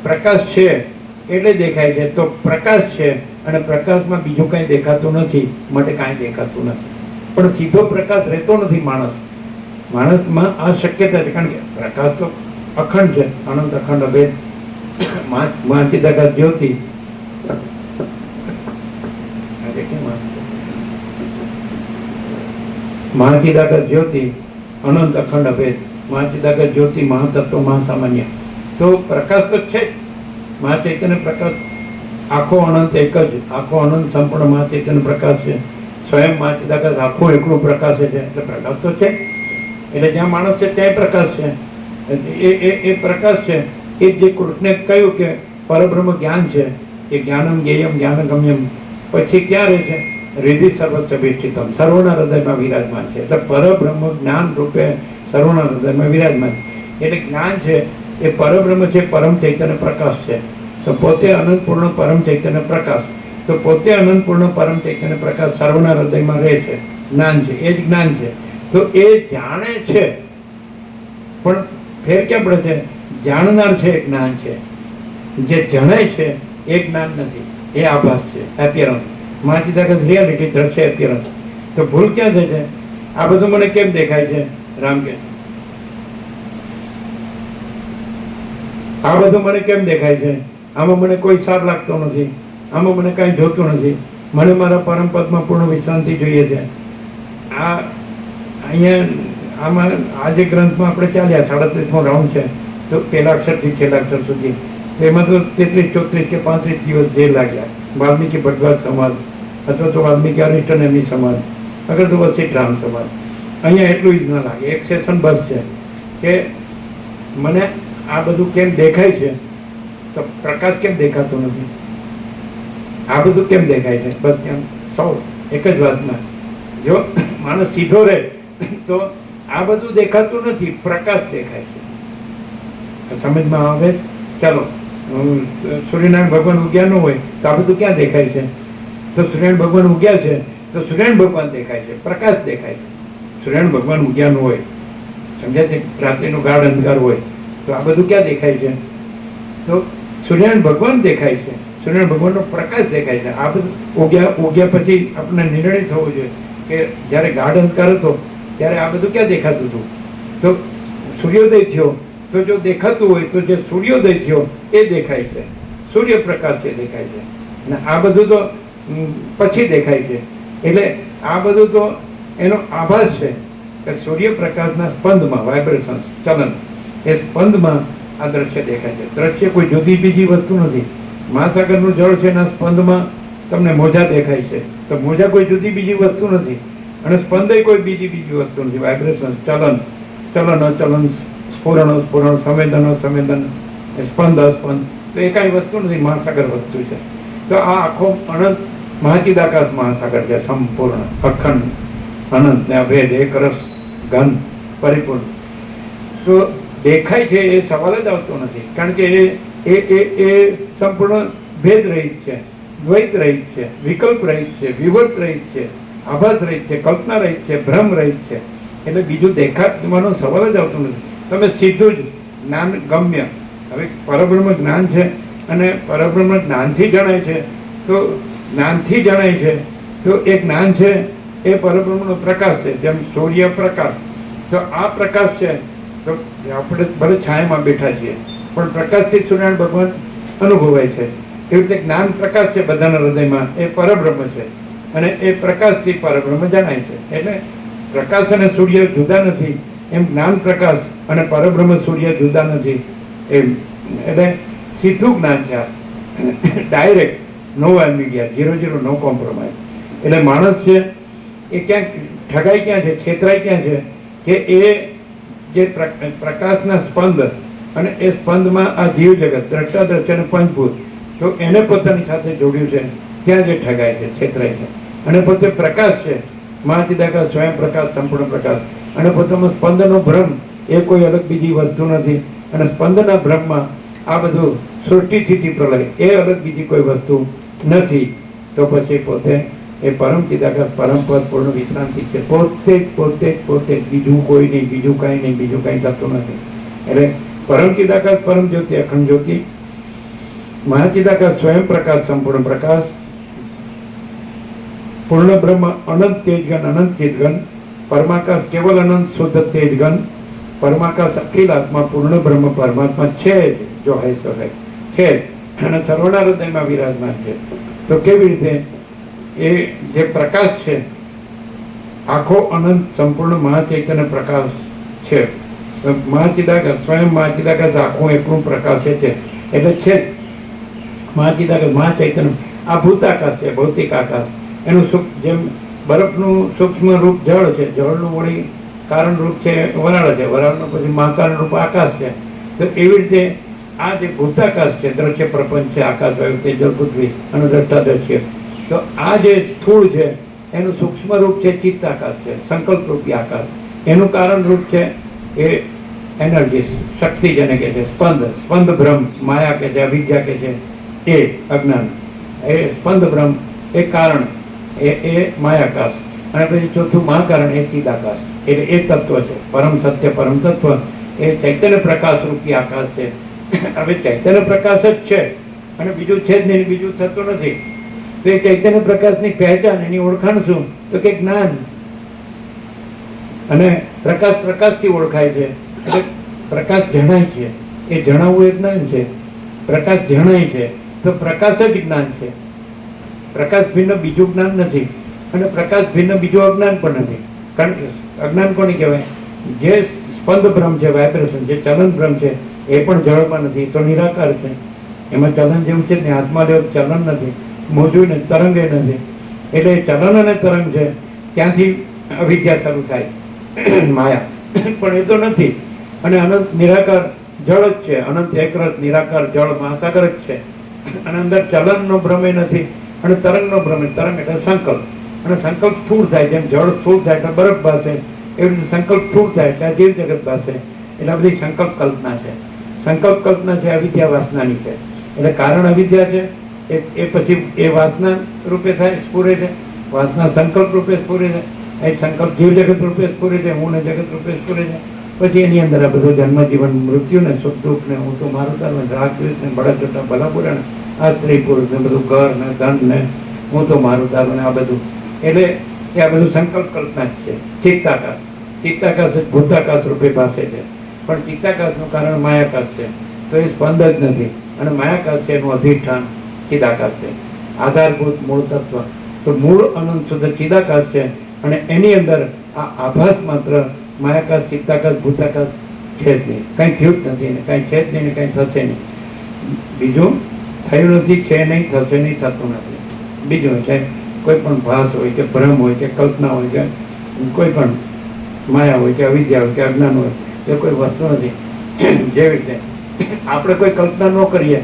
પ્રકાશ છે એટલે દેખાય છે તો પ્રકાશ છે અને પ્રકાશમાં બીજું કાંઈ દેખાતું નથી માટે કાંઈ દેખાતું નથી પણ સીધો પ્રકાશ રહેતો નથી માણસમાં આ શક્યતા છે કારણ કે પ્રકાશ તો અખંડ છે અનંત અખંડ અભેદ મહાચિદાકાશ જ્યોતિ મહાચિદાકાશ જ્યોતિ અનંત અખંડ અભેદ મહાચિદાકાશ જ્યોતિ મહાતત્વ મહાસામાન્ય તો પ્રકાશ તો છે જ મહાચૈતન્ય પ્રકાશ આખો અનંત એક જ આખો અનંત સંપૂર્ણ મહાચૈતન્ય પ્રકાશ છે સ્વયં મહાચિદાકાશ આખું એકલું પ્રકાશ છે એટલે પ્રકાશ તો છે એટલે જ્યાં માણસ છે ત્યાં પ્રકાશ છે એ પ્રકાશ છે એ જે કૃષ્ણે કહ્યું કે પરબ્રહ્મ જ્ઞાન છે એ જ્ઞાનમ જ્ઞેયમ જ્ઞાનગમ્યમ પછી ક્યાં રહે છે હૃદિ સર્વસ્ય વેષ્ટિતમ સર્વના હૃદયમાં વિરાજમાન છે એટલે પરબ્રહ્મ જ્ઞાન રૂપે સર્વના હૃદયમાં વિરાજમાન એટલે જ્ઞાન છે એ પરબ્રહ્મ છે પરમ ચૈતન્ય પ્રકાશ છે તો પોતે અનંતપૂર્ણ પરમ ચૈતન્ય પ્રકાશ તો પોતે અનંતપૂર્ણ પરમ ચૈતન્ય પ્રકાશ સર્વના હૃદયમાં રહે છે જ્ઞાન છે એ જ જ્ઞાન છે તો એ જાણે છે પણ ફેર ક્યાં પડે છે જાણનાર છે એ જ્ઞાન છે જે જણાય છે એ જ્ઞાન નથી એ આભાસ છે એપિયરન્સ મહાચિદાકાશ રિયાલિટી ધર છે એપિયરન્સ તો ભૂલ ક્યાં થાય છે આ બધું મને કેમ દેખાય છે રામ કે આ બધું મને કેમ દેખાય છે આમાં મને કોઈ સાર લાગતો નથી આમાં મને કાંઈ જોતું નથી મને મારા પરમ પદમાં પૂર્ણ વિશ્રાંતિ જોઈએ છે આ અહીંયા આમાં આ જે ગ્રંથમાં આપણે ચાલ્યા 37મો રાઉન્ડ છે તો પહેલા અક્ષરથી છેલ્લા અક્ષર સુધી તો એમાં તો 33, 34 કે 35 દિવસ જે લાગ્યા વાલ્મીકી ભટ્ટવાદ સમાજ અથવા તો વાલ્મીકી અરિષ્ટન એમની સમાજ અગર તો વસિષ્ઠ રામ સમાજ અહીંયા એટલું જ ના લાગે એક સેશન બસ છે કે મને આ બધું કેમ દેખાય છે તો પ્રકાશ કેમ દેખાતો નથી આ બધું કેમ દેખાય છે બસ ત્યાં સૌ એક જ વાતમાં જો માણસ સીધો રહે તો આ બધું દેખાતું નથી, પ્રકાશ દેખાય છે. સમજમાં આવે? ચાલો, સૂર્યનારાયણ ભગવાન ઉગ્યા ન હોય તો આ બધું ક્યાં દેખાય છે? તો સૂર્યનારાયણ ભગવાન ઉગ્યા છે તો સૂર્યનારાયણ ભગવાન દેખાય છે, પ્રકાશ દેખાય છે. સૂર્યનારાયણ ભગવાન ઉગ્યા ન હોય, સમજ્યા છે? રાત્રિનો ગાઢ અંધકાર હોય તો આ બધું ક્યાં દેખાય છે? તો સૂર્યનારાયણ ભગવાન દેખાય છે, સૂર્યનારાયણ ભગવાનનો પ્રકાશ દેખાય છે. આ બધું ઉગ્યા પછી આપણને નિર્ણય થવો જોઈએ કે જ્યારે ગાઢ અંધકાર હતો ત્યારે આ બધું ક્યાં દેખાતું હતું? તો સૂર્યોદય થયો તો જો દેખાતું હોય તો જે સૂર્યોદય થયો એ દેખાય છે, સૂર્યપ્રકાશ એ દેખાય છે. અને આ બધું તો પછી દેખાય છે. એટલે આ બધું તો એનો આભાસ છે કે સૂર્યપ્રકાશના સ્પંદમાં, વાઇબ્રેશન, ચલન, એ સ્પંદમાં આ દ્રશ્ય દેખાય છે. દ્રશ્ય કોઈ જુદી બીજી વસ્તુ નથી. મહાસાગરનું જળ છે એના સ્પંદમાં તમને મોજા દેખાય છે, તો મોજા કોઈ જુદી બીજી વસ્તુ નથી. અને સ્પંદ કોઈ બીજી વસ્તુ નથી. વાઇબ્રેશન, ચલન, અચલન, સ્ફુરણ, સંવેદન, સ્પંદ, અસ્પંદ, તો એ કાંઈ વસ્તુ નથી, મહાસાગર વસ્તુ છે. તો આ આખો અનંત મહાચિદાકાશ મહાસાગર છે, સંપૂર્ણ, અખંડ, અનંત ને અભેદ, એક રસ, ઘન, પરિપૂર્ણ. તો દેખાય છે એ સવાલ જ આવતો નથી, કારણ કે એ સંપૂર્ણ ભેદ રહિત છે, દ્વૈત રહિત છે, વિકલ્પ રહિત છે, વિવર્ત રહિત છે, આભાસ રહિત છે, કલ્પના રહિત છે, ભ્રમ રહિત છે. એટલે બીજું દેખાવાનો સવાલ જ આવતો નથી. તમે સીધું જ જ્ઞાન ગમ્ય. હવે પરબ્રહ્મ જ્ઞાન છે અને પરબ્રહ્મ જ્ઞાનથી જણાય છે, તો જ્ઞાનથી જણાય છે તો એ જ્ઞાન છે એ પરબ્રહ્મનો પ્રકાશ છે. જેમ સૂર્ય પ્રકાશ, તો આ પ્રકાશ છે તો આપણે ભલે છાયામાં બેઠા છીએ પણ પ્રકાશથી સૂર્યનારાયણ ભગવાન અનુભવાય છે. એવી રીતે જ્ઞાન પ્રકાશ છે બધાના હૃદયમાં, એ પરબ્રહ્મ છે અને એ પ્રકાશથી પરબ્રહ્મ જણાય છે. એટલે પ્રકાશ અને સૂર્ય જુદા નથી, એમ જ્ઞાન પ્રકાશ અને પરબ્રહ્મ સૂર્ય જુદા નથી એમ. એટલે સીધું જ્ઞાન છે, ડાયરેક્ટ, નો મીડિયા, 0-0, નો કોમ્પ્રોમાઇઝ. એટલે માણસ છે એ ક્યાંક ઠગાઈ ક્યાં છે, છેતરાઈ ક્યાં છે કે એ જે પ્રકાશના સ્પંદ અને એ સ્પંદમાં આ જીવ જગત, દ્રષ્ટા, દ્રશ્ય અને પંચભૂત, તો એને પોતાની સાથે જોડ્યું છે, ત્યાં જે ઠગાય છે, છેતરાય છે. અને પોતે પ્રકાશ છે, મહાચિદાકાશ, સ્વયં પ્રકાશ, સંપૂર્ણ પ્રકાશ. અને પોતામાં સ્પંદનો ભ્રમ એ કોઈ અલગ બીજી વસ્તુ નથી. અને સ્પંદના ભ્રમમાં આ બધું સૃષ્ટિથી પ્રલય એ અલગ બીજી કોઈ વસ્તુ નથી. તો પછી પોતે એ પરમ ચિદાકાશ, પરમ પદ, પૂર્ણ વિશ્રાંતિ છે. પોતે બીજું કોઈ નહીં, બીજું કાંઈ નહીં, બીજું કાંઈ થતું નથી. એટલે પરમ ચિદાકાશ, પરમ જ્યોતિ, અખંડ જ્યોતિ, મહાચિદાકાશ, સ્વયં પ્રકાશ, સંપૂર્ણ પ્રકાશ, પૂર્ણ બ્રહ્મ, અનંત તેજગન, અનંત ચિદગન, પરમાકાશ, કેવલ અનંત શુદ્ધ તેજગન, પરમાકાશ, અખિલ આત્મા, પૂર્ણ બ્રહ્મ પરમાત્મા છે જ, જો હૈ સો હૈ, છે જ, અને સર્વના હૃદયમાં વિરાજમાન છે. તો કેવી રીતે એ જે પ્રકાશ છે આખો અનંત સંપૂર્ણ મહાચૈતન્ય પ્રકાશ છે. મહાચિદાકાશ, સ્વયં મહાચિદાકાશ આખું એકલું પ્રકાશ છે. એટલે છે જ મહાચિદાકાશ, મહાચૈતન્ય. આ ભૂતાકાશ છે, ભૌતિક આકાશ. એનું જેમ બરફનું સૂક્ષ્મ રૂપ જળ છે, જળનું વળી કારણ રૂપ છે વરાળ છે, વરાળનું પછી મહાકારણ રૂપ આકાશ છે. તો એવી રીતે આ જે ભૂતાકાશ છે, દ્રશ્ય પ્રપંચ છે, આકાશ, વાયુ, તેજલ, પૃથ્વી અને દ્રષ્ટા દ્રશ્ય, તો આ જે સ્થૂળ છે એનું સૂક્ષ્મ રૂપ છે ચિત્તાકાશ છે, સંકલ્પ રૂપી આકાશ. એનું કારણ રૂપ છે એ એનર્જી, શક્તિ જેને કહે છે, સ્પંદ ભ્રમ, માયા કે છે, અવિદ્યા કે છે, એ અજ્ઞાન. એ સ્પંદ ભ્રમ એ કારણ, એ માયાકાશ. અને પછી ચોથું મહાકારણ એ ચિદાકાશ. એટલે એ તત્વ છે, પરમ સત્ય, પરમ તત્વ, એ ચૈતન્ય પ્રકાશ રૂપી આકાશ છે. હવે ચૈતન્ય પ્રકાશ જ છે અને બીજું છે જ નહીં, બીજું થતું નથી. તો એ ચૈતન્ય પ્રકાશની પહેચાન, એની ઓળખાણ શું? તો કે જ્ઞાન. અને પ્રકાશથી ઓળખાય છે. એટલે પ્રકાશ જણાય છે, એ જણાવવું એ જ્ઞાન છે. પ્રકાશ જણાય છે તો પ્રકાશ જ જ્ઞાન છે. પ્રકાશ ભિન્ન બીજું જ્ઞાન નથી અને પ્રકાશ ભિન્ન બીજું અજ્ઞાન પણ નથી. કારણ કે અજ્ઞાન કોને કહેવાય? જે સ્પંદ ભ્રમ છે, વાઇબ્રેશન છે, ચલન ભ્રમ છે, એ પણ જળમાં નથી, તો નિરાકાર છે. એમાં ચલન જેવું છે ને, હાથમાં લેવું ચલન નથી, મોજું ને તરંગ એ નથી. એટલે ચલન અને તરંગ છે, ત્યાંથી અવિદ્યા શરૂ થાય, માયા. પણ એ તો નથી. અને અનંત નિરાકાર જળ જ છે, અનંત એકરસ નિરાકાર જળ મહાસાગર જ છે. અને અંદર ચલનનો ભ્રમ એ નથી અને તરંગનો ભ્રમ, તરંગ એટલે સંકલ્પ, અને સંકલ્પ સ્થૂળ થાય, જેમ જળ સ્થૂળ થાય એટલે બરફ ભાસે, એવી રીતે સંકલ્પ સ્થૂળ થાય એટલે આ જીવ જગત ભાસે. એટલે આ બધી સંકલ્પ કલ્પના છે. સંકલ્પ કલ્પના છે અવિદ્યા વાસનાની છે. એટલે કારણ અવિદ્યા છે, એ પછી એ વાસના રૂપે થાય, સ્ફુરે છે. વાસના સંકલ્પ રૂપે સ્ફુરે છે, એ સંકલ્પ જીવ જગત રૂપે સ્ફુરે છે, હું ને જગત રૂપે સ્ફુરે છે. પછી એની અંદર આ બધું જન્મ જીવન મૃત્યુ ને સુખ દુઃખ ને હું તો મારું તારું ને રાગ દ્વેષ ને બળા ચોટા ભલા બુરા ને આ સ્ત્રી પુરુષ ને બધું ઘર ને ધન ને હું તો મારું તારું ને આ બધું, એટલે એ આ બધું સંકલ્પ કલ્પના જ છે. ચિત્તાકાશ, ચિત્તાકાશ જ ભૂતાકાશ રૂપે ભાસે છે, પણ ચિત્તાકાશનું કારણ માયાકાશ છે. તો એ સ્પંદ જ નથી, અને માયાકાશ છે એનું અધિષ્ઠાન ચિદાકાશ છે, આધારભૂત મૂળ તત્વ. તો મૂળ અનંત શુદ્ધ ચિદાકાશ છે, અને એની અંદર આ આભાસ માત્ર માયાકાશ ચિત્તાકાશ ભૂતાકાશ છે જ નહીં. કંઈ થયું જ નથી ને કંઈ છે જ નહીં ને કંઈ થશે નહીં. બીજું થયું નથી, છે નહીં, થશે નહીં, થતું નથી. બીજું છે કોઈ પણ ભાસ હોય કે ભ્રમ હોય કે કલ્પના હોય કે કોઈ પણ માયા હોય કે અવિદ્યા હોય કે અજ્ઞાન હોય તે કોઈ વસ્તુ નથી. જેવી રીતે આપણે કોઈ કલ્પના ન કરીએ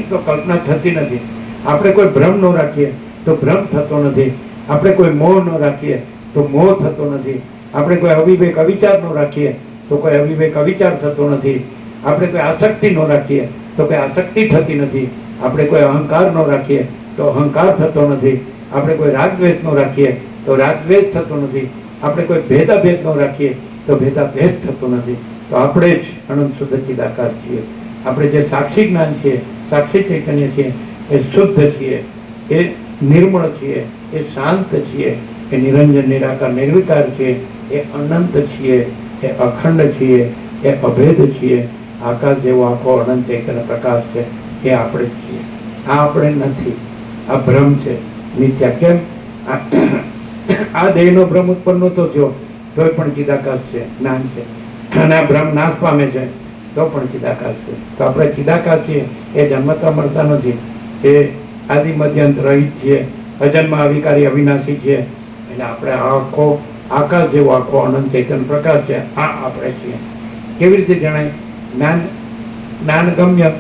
તો કલ્પના થતી નથી. આપણે કોઈ ભ્રમ ન રાખીએ તો ભ્રમ થતો નથી. આપણે કોઈ મોહ ન રાખીએ તો મોહ થતો નથી. આપણે કોઈ અવિવેક અવિચાર ન રાખીએ તો કોઈ અવિવેક અવિચાર થતો નથી. આપણે કોઈ આસક્તિ ન રાખીએ તો કોઈ આસક્તિ થતી નથી. આપણે કોઈ અહંકાર ન રાખીએ તો અહંકાર થતો નથી. આપણે કોઈ રાગદ્વેષ ન રાખીએ તો રાગદ્વેષ થતો નથી. આપણે કોઈ ભેદાભેદ ન રાખીએ તો ભેદાભેદ થતો નથી. તો આપણે જ અનંત શુદ્ધ ચિદાકાર છીએ. આપણે જે સાક્ષી જ્ઞાન છીએ, સાક્ષી ચૈતન્ય છીએ, એ શુદ્ધ છીએ, એ નિર્મળ છીએ, એ શાંત છીએ, એ નિરંજન નિરાકાર નિર્વિકાર છીએ, એ અનંત છીએ, એ અખંડ છીએ, એ અભેદ છીએ. આકાશ જેવો આખો અનંત ચૈતન્ય પ્રકાશ છે, એ આપણે જ છીએ. આ આપણે નથી, આ ભ્રમ છે, મિથ્યા. કેમ? આ દેહનો ભ્રમ ઉત્પન્ન નહોતો થયો તોય પણ ચિદાકાશ છે, જ્ઞાન છે. અને આ ભ્રમ નાશ પામે છે તો પણ ચિદાકાશ છે. તો આપણે ચિદાકાશ છીએ, એ જન્મતા મળતા નથી. એ આદિ મધ્યંત રહિત છીએ, અજન્મ અવિકારી અવિનાશી છીએ. એટલે આપણે આખો આકાશ જેવો આખો અનંત ચૈતન્ય પ્રકાશ છે, આ આપણે છીએ. કેવી રીતે જણાય? જ્ઞાન ગમ્ય.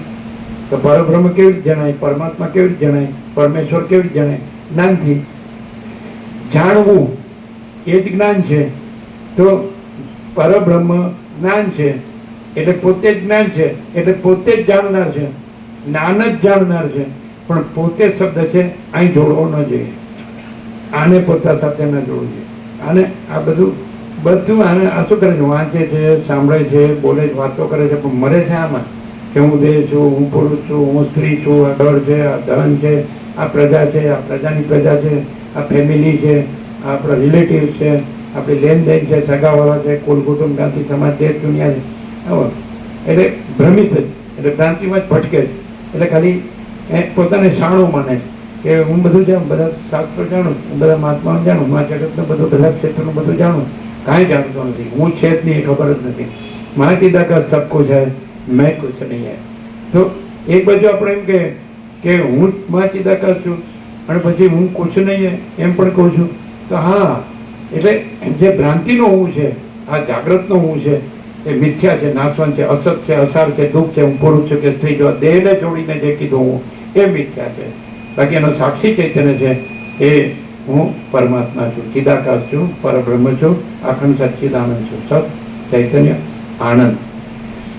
તો પરબ્રહ્મ કેવી રીતે જણાય? પરમાત્મા કેવી રીતે જણાય? પરમેશ્વર કેવી રીતે જણાય? જ્ઞાનથી. જાણવું એ જ જ્ઞાન છે. તો પરબ્રહ્મ જ્ઞાન છે એટલે પોતે જ જ્ઞાન છે, એટલે પોતે જ જાણનાર છે, જ્ઞાન જ જાણનાર છે. પણ પોતે શબ્દ છે અહીં જોડવો ન જોઈએ, આને પોતા સાથે ન જોડવું જોઈએ. આને આ બધું આને આ શું કરે છે? વાંચે છે, સાંભળે છે, બોલે છે, વાતો કરે છે, પણ મરે છે આમાં કે હું દેહ છું, હું પુરુષ છું, હું સ્ત્રી છું, આ ઘર છે, આ ધન છે, આ પ્રજા છે, આ પ્રજાની પ્રજા છે, આ ફેમિલી છે, આપણા રિલેટિવ છે, આપણી લેનદેન છે, સગાવાળા છે, કુલ કુટુંબ જ્ઞાતિ સમાજ દેશ દુનિયા છે. એટલે ભ્રમિત જ, એટલે ભ્રાંતિમાં જ ભટકે છે. એટલે ખાલી પોતાને શાણું માને કે હું બધું જાણું, બધા શાસ્ત્રો જાણું, હું બધા મહાત્માઓ જાણું, મા જગતનું બધું, બધા ક્ષેત્રનું બધું જાણું. કાંઈ જાણતો નથી, હું છે જ નહીં, એ ખબર જ નથી. મા ચિદાકાશ સબ કુછ है, मैं कुछ नहीं है. તો એક બાજુ આપણે એમ કે હું મા ચિદાકાશ છું અને પછી હું કુછ નહીં એમ પણ કહું છું. તો હા, એટલે જે ભ્રાંતિનો હું છે, આ જાગ્રતનો હું છે, એ મિથ્યા છે, નાશવંત છે, અસત છે, અસાર છે, દુઃખ છે, હું પુરુષ છું કે સ્ત્રી છું, દેહને જોડીને જે કીધું હું, એ મિથ્યા છે. બાકી એનો સાક્ષી ચૈતન્ય છે, એ હું પરમાત્મા છું, ચિદાકાશ છું, પરબ્રહ્મ છું, અખંડ સચ્ચિદાનંદ છું. સત ચૈતન્ય આનંદ.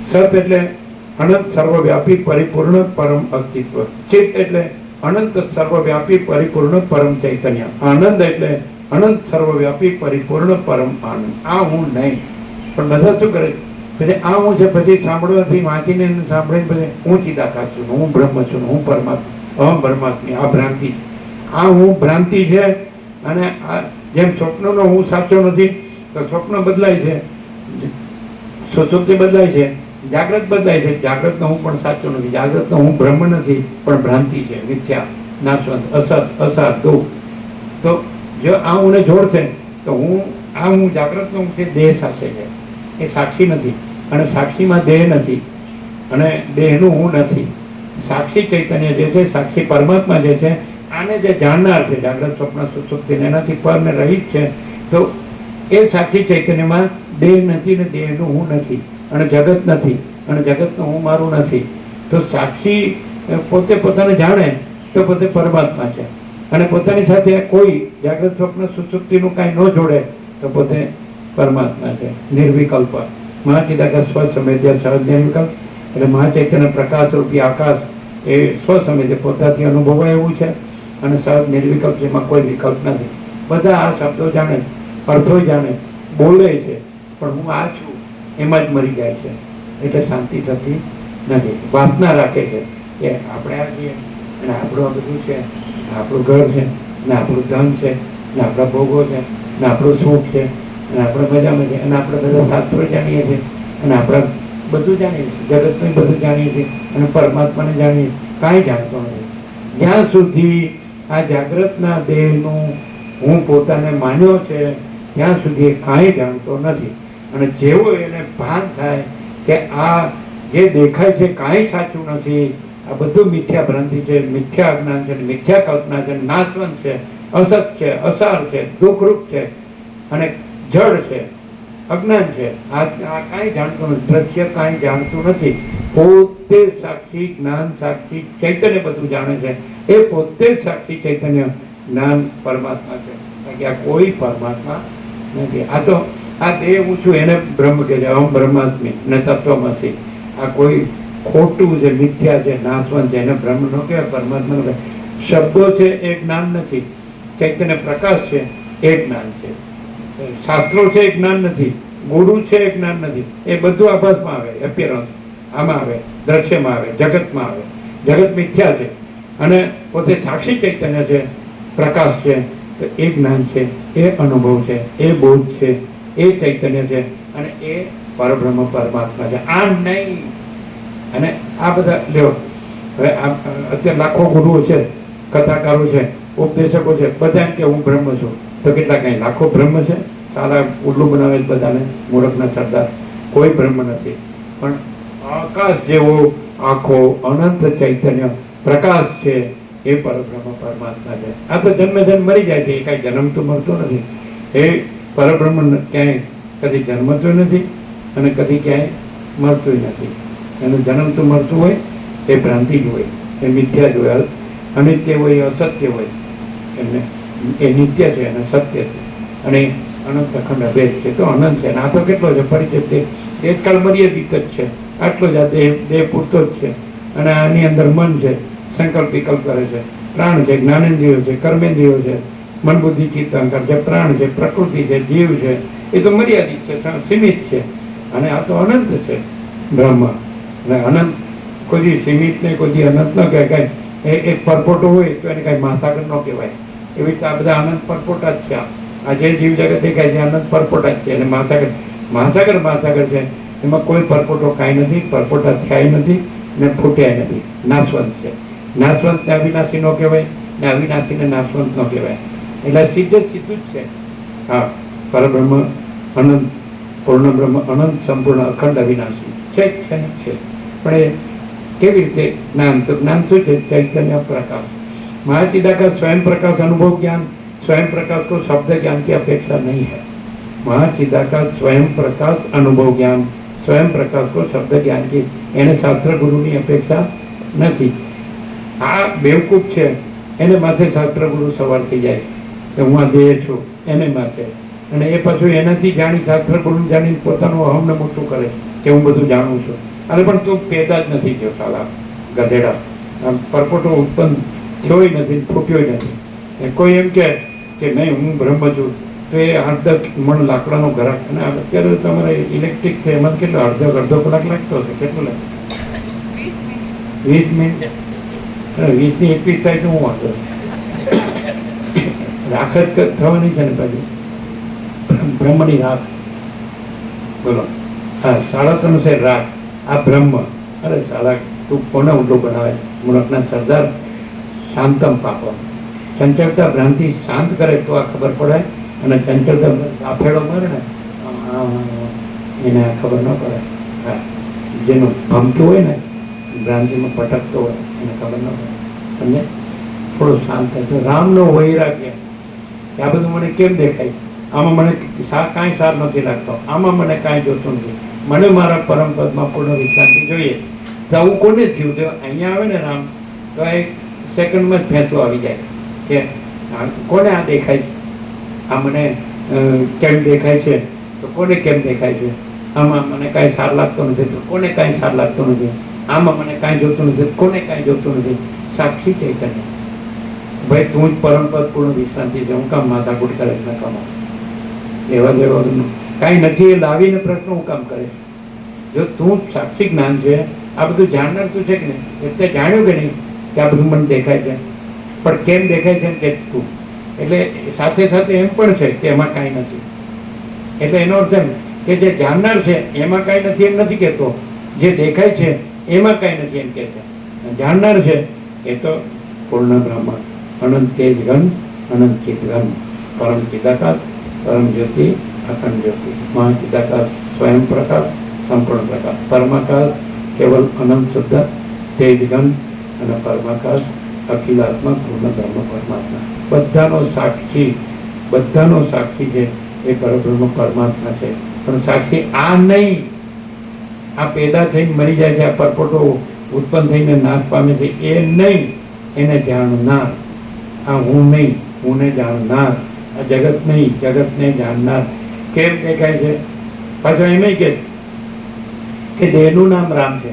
સત એટલે અનંત સર્વવ્યાપી પરિપૂર્ણ પરમ અસ્તિત્વ. ચિત્ત એટલે અનંત સર્વવ્યાપી પરિપૂર્ણ પરમ ચૈતન્ય. આનંદ એટલે અનંત સર્વવ્યાપી પરિપૂર્ણ પરમ આનંદ. આ હું નહીં. પણ બધા શું કરે? પછી આ હું છે, પછી સાંભળવાથી, વાંચીને સાંભળીને પછી હું ચિદાકાશ છું, હું બ્રહ્મ છું, હું પરમાત્મા, અહમ પરમાત્મા. આ ભ્રાંતિ છે. આ હું ભ્રાંતિ છે. અને આ જેમ સ્વપ્નનો હું સાચો નથી, તો સ્વપ્ન બદલાય છે, સુષુપ્તિ બદલાય છે, જાગ્રત બદલાય છે. જાગ્રતનો હું પણ સાચો નથી, જાગ્રતનો હું બ્રહ્મ નથી, પણ ભ્રાંતિ છે, મિથ્યા, નાશવંત, અસત, અસાર, દુઃખ. તો જો આ હુંને જોડશે તો આ હું જાગ્રતનો હું છે, દેહ સાથે છે, એ સાક્ષી નથી. અને સાક્ષીમાં દેહ નથી, અને દેહનું હું નથી. સાક્ષી ચૈતન્ય જે છે, સાક્ષી પરમાત્મા જે છે, આને જે જાણનાર છે, જાગ્રત સ્વપ્ન સુષુપ્તિ એનાથી પર ને રહિત છે, તો એ સાક્ષી ચૈતન્યમાં દેહ નથી ને દેહનું હું નથી, અને જગત નથી, અને જગતનું હું મારું નથી. તો સાક્ષી પોતે પોતાને જાણે તો પોતે પરમાત્મા છે. અને પોતાની સાથે કોઈ જાગ્રત સ્વપ્ન સુસુપ્તિનું કાંઈ ન જોડે તો પોતે પરમાત્મા છે, નિર્વિકલ્પ. મહાચિદાકાશ સ્વસમેધ્ય સહજ નિર્વિકલ્પ, એટલે મહાચૈતન્ય પ્રકાશ રૂપી આકાશ એ સ્વસમેધ્ય પોતાથી અનુભવાય એવું છે અને સહજ નિર્વિકલ્પ છે, એમાં કોઈ વિકલ્પ નથી. બધા આ શબ્દો જાણે, અર્થો જાણે, બોલે છે, પણ હું આ છું એમાં જ મરી જાય છે. એટલે શાંતિ થતી નથી. વાસના રાખે છે કે આપણે આ છીએ અને આપણું આ બધું છે, આપણું ઘર છે ને આપણું ધન છે ને આપણા ભોગો છે ને આપણું સુખ છે અને આપણે મજામાં છે અને આપણે બધા શાસ્ત્રો જાણીએ છીએ અને આપણે બધું જાણીએ છીએ, જગતનું બધું જાણીએ છીએ અને પરમાત્માને જાણીએ, કાંઈ જાણતો નથી. જ્યાં સુધી આ જાગ્રતના દેહનું હું પોતાને માન્યો છે ત્યાં સુધી એ કાંઈ જાણતો નથી. અને જેવો એને ભાન થાય કે આ જે દેખાય છે કાંઈ સાચું નથી, આ બધું મિથ્યા ભ્રાંતિ છે, મિથ્યા અજ્ઞાન છે, મિથ્યા કલ્પના છે, નાશવંત છે, અસત છે, અસાર છે, દુઃખરૂપ છે અને જડ છે, અજ્ઞાન છે, આ કાંઈ જાણતું નથી, દ્રશ્ય કાંઈ જાણતું નથી. પોતે સાક્ષી જ્ઞાન સાક્ષી ચૈતન્ય બધું જાણે છે. એ પોતે જ સાક્ષી ચૈતન્ય જ્ઞાન પરમાત્મા છે, બાકી આ કોઈ પરમાત્મા નથી. આ તો આ દેહ હું છું એને બ્રહ્મ કહે છે, અહમ બ્રહ્માસ્મિ ને તત્વમસી. આ કોઈ ખોટું છે, મિથ્યા છે, નાશવંત છે, એને બ્રહ્મ નો કહેવાય, પરમાત્મા નો કહેવાય. શબ્દો છે એ જ્ઞાન નથી, ચૈતન્ય પ્રકાશ છે એ જ્ઞાન છે. શાસ્ત્રો છે એ જ્ઞાન નથી, ગુરુ છે એ જ્ઞાન નથી. એ બધું આભાસમાં આવે, એપિયરન્સ આમાં આવે, દ્રશ્યમાં આવે, જગતમાં આવે. જગત મિથ્યા છે અને પોતે સાક્ષી ચૈતન્ય છે, પ્રકાશ છે. તો એ જ્ઞાન છે, એ અનુભવ છે, એ બોધ છે, એ ચૈતન્ય છે અને એ પરબ્રહ્મ પરમાત્મા છે. આ નહીં. અને આ બધા લ્યો, હવે અત્યારે લાખો ગુરુઓ છે, કથાકારો છે, ઉપદેશકો છે, બધા એમ કે હું બ્રહ્મ છું. તો કેટલા કઈ લાખો બ્રહ્મ છે? સારા ઉલ્લુ બનાવે બધાને, મૂર્ખના સરદાર. કોઈ બ્રહ્મ નથી, પણ આકાશ જેવો આખો અનંત ચૈતન્ય પ્રકાશ છે એ પરબ્રહ્મ પરમાત્મા છે. આ તો જન્મે જન્મ મરી જાય છે, એ કાંઈ જન્મ તો મળતો નથી. એ પરબ્રહ્મ ક્યાંય કદી જન્મતું નથી અને કદી ક્યાંય મળતું નથી. એનું જન્મ તો મળતું હોય એ ભ્રાંતિ જ હોય, એ મિથ્યા જ હોય, અનિત્ય હોય, અસત્ય હોય. એમને એ નિત્ય છે અને સત્ય છે અને અનંત અખંડ અભેદ છે. તો અનંત છે. આ તો કેટલો છે? પરિચય દેશકાળ મર્યાદિત જ છે, આટલો જ. આ દેહ પૂરતો જ છે અને આની અંદર મન છે, સંકલ્પ વિકલ્પ કરે છે, પ્રાણ છે, જ્ઞાનેન્દ્રિયો છે, કર્મેન્દ્રિયો છે, મન બુદ્ધિ ચિત્ત અહંકાર છે, પ્રાણ છે, પ્રકૃતિ છે, જીવ છે. એ તો મર્યાદિત છે, સીમિત છે અને આ તો અનંત છે બ્રહ્મ. અને અનંત કોઈ સીમિત નહીં, કોઈ અનંત ન કહેવાય. કાંઈ એક પરપોટો હોય તો એને કાંઈ મહાસાગર ન કહેવાય. એવી રીતે આ બધા અનંત પરપોટા જ છે. આ જે જીવ જગત દેખાય છે અનંત પરપોટા જ છે. અને મહાસાગર મહાસાગર મહાસાગર છે, એમાં કોઈ પરપોટો કાંઈ નથી, પરપોટા થયા નથી ને ફૂટ્યા નથી. નાશવંત છે. નાશવંતને અવિનાશી નો કહેવાય ને અવિનાશીને નાશવંત નો કહેવાય. એટલે સીધે સીધું જ છે. હા, પરબ્રહ્મ અનંત, પૂર્ણ બ્રહ્મ અનંત, સંપૂર્ણ, અખંડ, અવિનાશી છે જ છે. પણ એ કેવી રીતે જ્ઞાન? તો જ્ઞાન શું છે? ચૈતન્ય પ્રકાશ. महाचिदाकाश स्वयं प्रकाश अनुभव ज्ञान, स्वयं प्रकाश को शब्द ज्ञान की अपेक्षा नहीं है. महाचिदाकाश स्वयं प्रकाश अनुभव ज्ञान, स्वयं प्रकाश को शब्द ज्ञान की એને શાસ્ત્ર ગુરુની અપેક્ષા નથી. આ બેવકૂફ છે એને માથે શાસ્ત્ર ગુરુ સવાર થઈ જાય કે હું આ દેહ છું એને માથે, અને એ પાછું એનાથી જાણી શાસ્ત્ર ગુરુ જાણી પોતાનું અહમને મોટું કરે કે હું બધું જાણું છું. અરે પણ તું પેદા જ નથી થયો સાલા ગધેડા. આમ પરપોટો ઉત્પન્ન થયોય નથી, ફૂટ્યોય નથી. કોઈ એમ કે નહીં હું બ્રહ્મ છું તો એ 8-10 મણ લાકડાનો ઘરાક. અને અત્યારે તમારે ઇલેક્ટ્રિક છે એમાં કેટલો અડધો કલાક લાગતો હશે? કેટલું લાગે? 20 મિનિટ. 20 ની 21 થાય તો હું વાંધો રાખ જ થવાની છે ને પાછી બ્રહ્મની રાખ. બોલો. હા, 3.5 રાખ આ બ્રહ્મ. અરે સાલા તું કોને ઊંડો બનાવે? મૂર્ખના સરદાર. શાંતમ પાપો. ચંચળતા ભ્રાંતિ શાંત કરે તો આ ખબર પડે, અને ચંચળતા આફેડો મારે ને એને આ ખબર ન પડે. હા, જેનું ભમતું હોય ને, ભ્રાંતિમાં ભટકતો હોય એને ખબર ન પડે. સમજે? થોડું શાંત થાય તો રામનો વૈરાગ્ય કે આ બધું મને કેમ દેખાય, આમાં મને કાંઈ સાર નથી લાગતો, આમાં મને કાંઈ જોતું નથી, મને મારા પરમ પદમાં પૂર્ણ વિશ્રાંતિ જોઈએ. તો આવું કોને થયું? તો અહીંયા આવે ને રામ તો એક સેકન્ડમાં જ ફેંચો આવી જાય. કે કોને આ દેખાય છે, આ મને કેમ દેખાય છે, તો કોને કેમ દેખાય છે, આમાં મને કાંઈ સાર લાગતો નથી તો કોને કાંઈ સાર લાગતો નથી, આમાં મને કાંઈ જોતું નથી તો કોને કાંઈ જોતું નથી. સાક્ષી ચૈતન્ય, ભાઈ તું જ પરમપદ પૂર્ણ વિશ્રાંતિ છે, હું કામ માથાકૂટ કરે ન કમા એવા જેવા કાંઈ નથી એ લાવીને પ્રશ્ન હું કામ કરે. જો તું સાક્ષી જ્ઞાન છે, આ બધું જાણનાર તું છે કે નહીં, એટલે જાણ્યું કે નહીં કે આ બધું મને દેખાય છે, પણ કેમ દેખાય છે કે તું, એટલે સાથે સાથે એમ પણ છે કે એમાં કાંઈ નથી. એટલે એનો અર્થ એમ કે જે જાણનાર છે એમાં કાંઈ નથી એમ નથી કહેતો, જે દેખાય છે એમાં કાંઈ નથી એમ કહે છે. જાણનાર છે એ તો પૂર્ણ બ્રહ્મ, અનંત તેજ ઘન, અનંત ચિત ઘન, પરમ ચિદાકાશ, પરમ જ્યોતિ, અખંડ જ્યોતિ, મહાચિદાકાશ, સ્વયં પ્રકાશ, સંપૂર્ણ પ્રકાશ, પરમાકાશ, કેવલ અનંત શુદ્ધ તેજ ઘન અને પરમાકાશ, અખિલાત્મક પૂર્ણ બ્રહ્મ પરમાત્મા. બધાનો સાક્ષી છે એ પરબ્રહ્મ પરમાત્મા છે. પણ સાક્ષી આ નહીં, આ પેદા થઈને મરી જાય છે, આ પરપોટો ઉત્પન્ન થઈને નાશ પામે છે એ નહીં, એને જાણનાર. આ હું નહીં, હુંને જાણનાર. આ જગત નહીં, જગતને જાણનાર. કેમ દેખાય છે? પાછો એમ કે દેહનું નામ રામ છે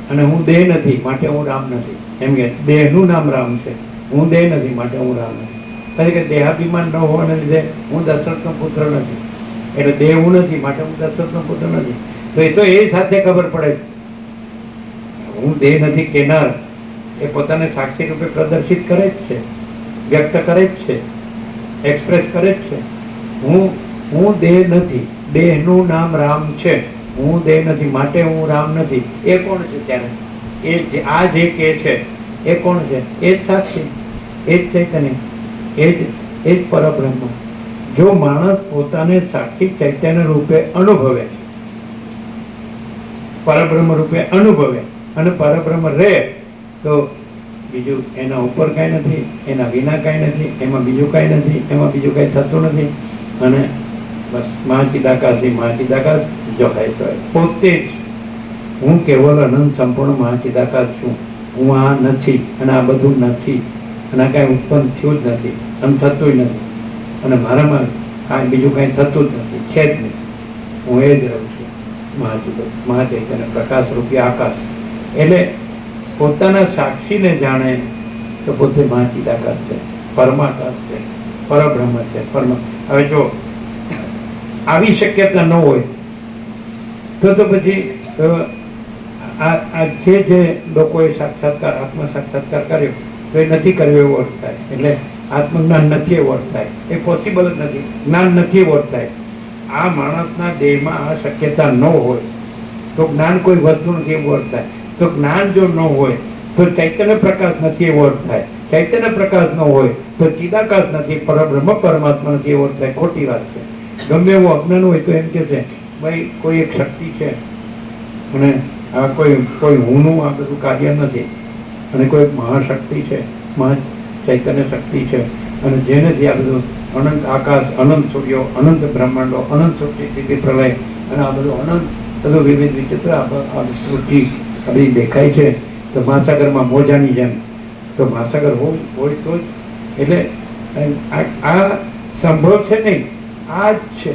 અને હું દેહ નથી માટે હું રામ નથી. એમ કે દેહનું નામ રામ છે, હું દેહ નથી માટે હું રામ નથી. પછી કે દેહાભિમાન ન હોવાને લીધે હું દશરથનો પુત્ર નથી, એટલે દેહ હું નથી માટે હું દશરથનો પુત્ર નથી. તો એ સાથે ખબર પડે હું દેહ નથી કેનાર એ પોતાને સાક્ષી રૂપે પ્રદર્શિત કરે જ છે, વ્યક્ત કરે જ છે, એક્સપ્રેસ કરે જ છે. હું દેહ નથી, દેહનું નામ રામ છે, હું દેહ નથી માટે હું રામ નથી. એ કોણ છે ત્યારે? આ જે કે છે એ કોણ છે? એ જ સાક્ષી, એ જ ચૈતન્ય, એ જ પરબ્રહ્મ. જો માણસ પોતાને સાક્ષી ચૈતન્ય રૂપે અનુભવે, પરબ્રહ્મ રૂપે અનુભવે અને પરબ્રહ્મ રહે, તો બીજું એના ઉપર કાંઈ નથી, એના વિના કાંઈ નથી, એમાં બીજું કાંઈ નથી, એમાં બીજું કાંઈ થતું નથી. અને બસ મહાચિદાકાશ જો હોય પોતે જ હું કેવલ અનંત સંપૂર્ણ મહાચિદાકાશ છું. હું આ નથી અને આ બધું નથી અને આ કાંઈ ઉત્પન્ન થયું જ નથી અને થતું નથી અને મારામાં કાંઈ બીજું કાંઈ થતું જ નથી, છે જ નહીં. હું એ જ રહું છું, મહાચૈતન્ય પ્રકાશ રૂપી આકાશ. એટલે પોતાના સાક્ષીને જાણે તો પોતે મહાચિદાકાશ છે, પરમાકાશ છે, પરબ્રહ્મ છે. હવે જો આવી શક્યતા ન હોય તો પછી આ જે લોકોએ સાક્ષાત્કાર આત્મ સાક્ષાત્કાર કર્યો તો એ નથી કર્યો એવો અર્થ થાય. એટલે આત્મજ્ઞાન નથી એવો અર્થ થાય, એ પોસિબલ જ નથી. જ્ઞાન નથી એવો અર્થ થાય. આ માણસના દેહમાં આ શક્યતા ન હોય તો જ્ઞાન કોઈ વસ્તુ નથી એવો અર્થ થાય. તો જ્ઞાન જો ન હોય તો ચૈતન્ય પ્રકાશ નથી એવો અર્થ થાય. ચૈતન્ય પ્રકાશ ન હોય તો ચિદાકાશ નથી, પરબ્રહ્મ પરમાત્મા નથી એવો અર્થ થાય. ખોટી વાત છે. ગમે એવું અજ્ઞાન હોય તો એમ કે છે ભાઈ કોઈ એક શક્તિ છે અને આ કોઈ હુંનું આ બધું કાર્ય નથી અને કોઈ મહાશક્તિ છે, મહા ચૈતન્ય શક્તિ છે અને જેનેથી આ બધું અનંત આકાશ, અનંત સૂર્યો, અનંત બ્રહ્માંડો, અનંત સૃષ્ટિ સ્થિતિ પ્રલય અને આ બધું અનંત બધું વિવિધ વિચિત્ર આ સૃષ્ટિ આ બધી દેખાય છે. તો મહાસાગરમાં મોજાની જેમ તો મહાસાગર હોય તો જ. એટલે આ સંભવ છે નહીં, આ જ છે.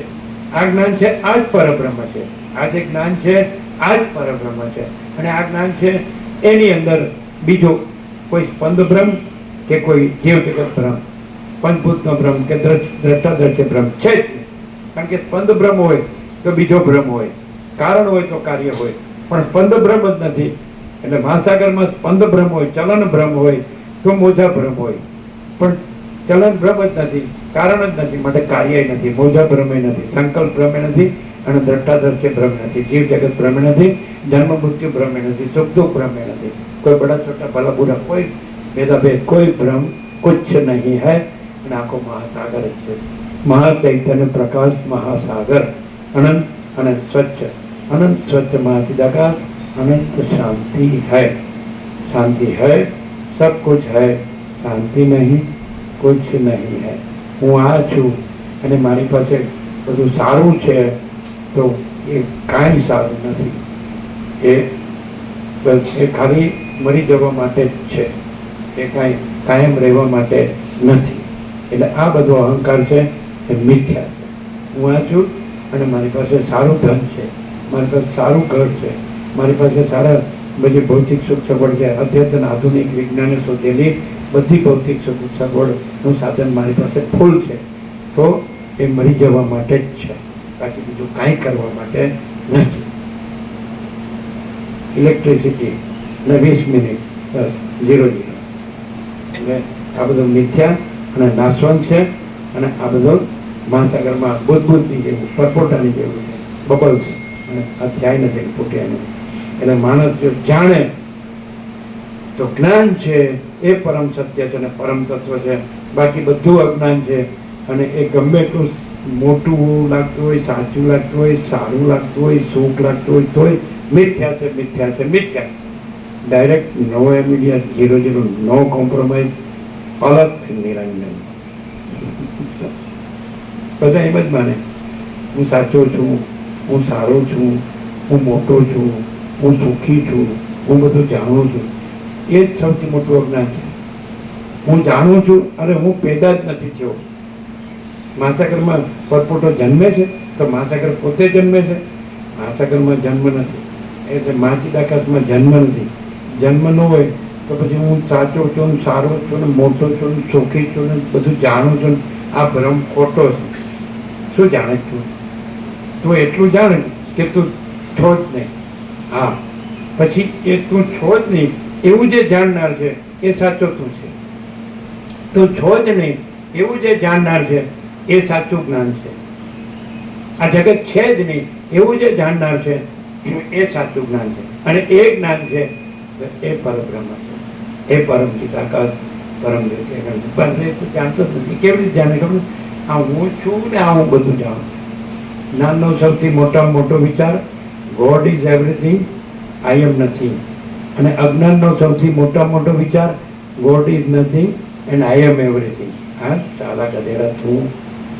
આ જ્ઞાન છે, આ જ પરબ્રહ્મ છે. આ જે જ્ઞાન છે આ જ પરબ્રહ્મ છે. અને આ જ્ઞાન છે એની અંદર બીજો કોઈ સ્પંદ બ્રહ્મ કે કોઈ જીવ જગત બ્રહ્મ, પંચભૂતનો બ્રહ્મ કે દ્રષ્ટાદ્રશ્ય બ્રહ્મ છે જ. કારણ કે સ્પંદ બ્રહ્મ હોય તો બીજો બ્રહ્મ હોય, કારણ હોય તો કાર્ય હોય, પણ સ્પંદ બ્રહ્મ જ નથી. એટલે મહાસાગરમાં સ્પંદ બ્રહ્મ હોય, ચલન બ્રહ્મ હોય તો મોજા બ્રહ્મ હોય, પણ ચલન બ્રહ્મ જ નથી, કારણ જ નથી, માટે કાર્ય નથી, મોજા બ્રહ્મ નથી, સંકલ્પ બ્રહ્મ નથી અને દ્રષ્ટાદ્રશ્ય બ્રહ્મ નથી, જીવ જગત બ્રહ્મ નથી, જન્મ મૃત્યુ બ્રહ્મ નથી, સુખ દુઃખ બ્રહ્મ નથી, કોઈ બડા છોટા ભલા બુરા કોઈ ભેદાભેદ કોઈ ભ્રમ कुछ नहीं है. અને આખો મહાસાગર જ છે. મહાચૈતન્ય પ્રકાશ મહાસાગર, અનંત અને સ્વચ્છ, અનંત સ્વચ્છ મહાચિદાકાશ, अनंत शांति है. शांति है, सब कुछ है. शांति नहीं, कुछ नहीं है. હું આ છું અને મારી પાસે બધું સારું છે તો એ કાંઈ સારું નથી. એ ખાલી મરી જવા માટે જ છે. એ કાંઈ કાયમ રહેવા માટે નથી. એટલે આ બધો અહંકાર છે એ મિથ્યા છે. હું આ છું અને મારી પાસે સારું ધન છે, મારી પાસે સારું ઘર છે, મારી પાસે સારા બધી ભૌતિક સુખ સગવડ છે, અદ્યતન આધુનિક વિજ્ઞાને શોધેલી બધી ભૌતિક સુખ સગવડનું સાધન મારી પાસે ફૂલ છે, તો એ મરી જવા માટે જ છે, બાકી બીજું કાંઈ કરવા માટે નથી. ઇલેક્ટ્રિસિટી અને 20 મિનિટ બસ 0 એટલે આ બધું મિથ્યા અને નાશવંત છે. અને આ બધો મહાસાગરમાં બુદ્ધની જેવું પરપોટાની જેવું છે, બબલ્સ, અને અધ્યાય નથી ફૂટ્યાનું. એટલે માણસ જો જાણે તો જ્ઞાન છે એ પરમ સત્ય છે અને પરમ તત્વ છે, બાકી બધું અજ્ઞાન છે. અને એ ગમે એટલું મોટું લાગતું હોય, સાચું લાગતું હોય, સારું લાગતું હોય, સુખ લાગતું હોય, તોય મિથ્યા છે, મિથ્યા છે, મિથ્યા. ડાયરેક્ટ નો એમિડિયા 0, નો કોમ્પ્રોમાઇઝ, અલગ નિરંજન. બધા એમ જ માને હું સાચો છું, હું સારો છું, હું મોટો છું, હું સુખી છું, હું બધું જાણું છું. એ જ સૌથી મોટું અજ્ઞાન છે. હું જાણું છું, અરે હું પેદા જ નથી થયો. મહાસાગરમાં પરપોટો જન્મે છે તો મહાસાગર પોતે જન્મે છે? મહાસાગરમાં જન્મ નથી, એટલે મહાચિદાકાશમાં જન્મ નથી. જન્મ ન હોય તો પછી હું સાચો છું, સારો છું, ને મોટો છું, ને સુખી છું, ને બધું જાણું છું. આ ભ્રમ ખોટો છે. શું જાણે તું? તું એટલું જાણે કે તું છો જ નહીં. હા, પછી એ તું છો જ નહીં એવું જે જાણનાર છે એ સાચો તું છે. તું છો જ નહીં એવું જે જાણનાર છે એ સાચું જ્ઞાન છે. આ જગત છે જ નહીં એવું જે જાણનાર છે એ સાચું જ્ઞાન છે. અને એ જ્ઞાન છે એ પરબ્રહ્મ છે, એ પરમ ચિદાકાશ, પરમ જ્યોતિ. પણ એ તો જાણતો જ નથી. કેવી રીતે જાણે? ખબર, આ હું છું ને આ હું બધું જાણું. જ્ઞાનનો સૌથી મોટામાં મોટો વિચાર God is everything, I am nothing. અને અજ્ઞાનનો સૌથી મોટામાં મોટો વિચાર God is nothing and I am everything. હા, સારા ગધેડા, તું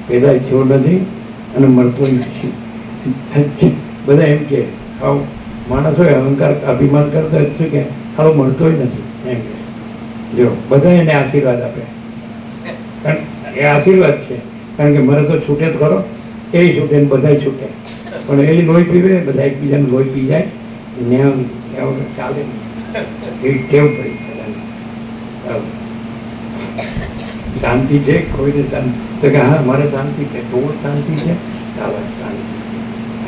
પેદા થયો નથી અને મળતો નથી. બધા એમ કે આવું માણસો અહંકાર અભિમાન કરતા શું કે આવું મળતો નથી એમ કે. જો બધા એને આશીર્વાદ આપે, કારણ એ આશીર્વાદ છે. કારણ કે મને તો છૂટે જ ખરો, એ છૂટે ને બધા છૂટે. પણ એ લોહી પીવે, બધા એકબીજાને લોહી પી જાય ને ચાલે. એ ટેવ પડી બધાને. શાંતિ છે કોઈને શાંતિ તો કે હા મારે શાંતિ છે, તો શાંતિ છે, ચાલો શાંતિ.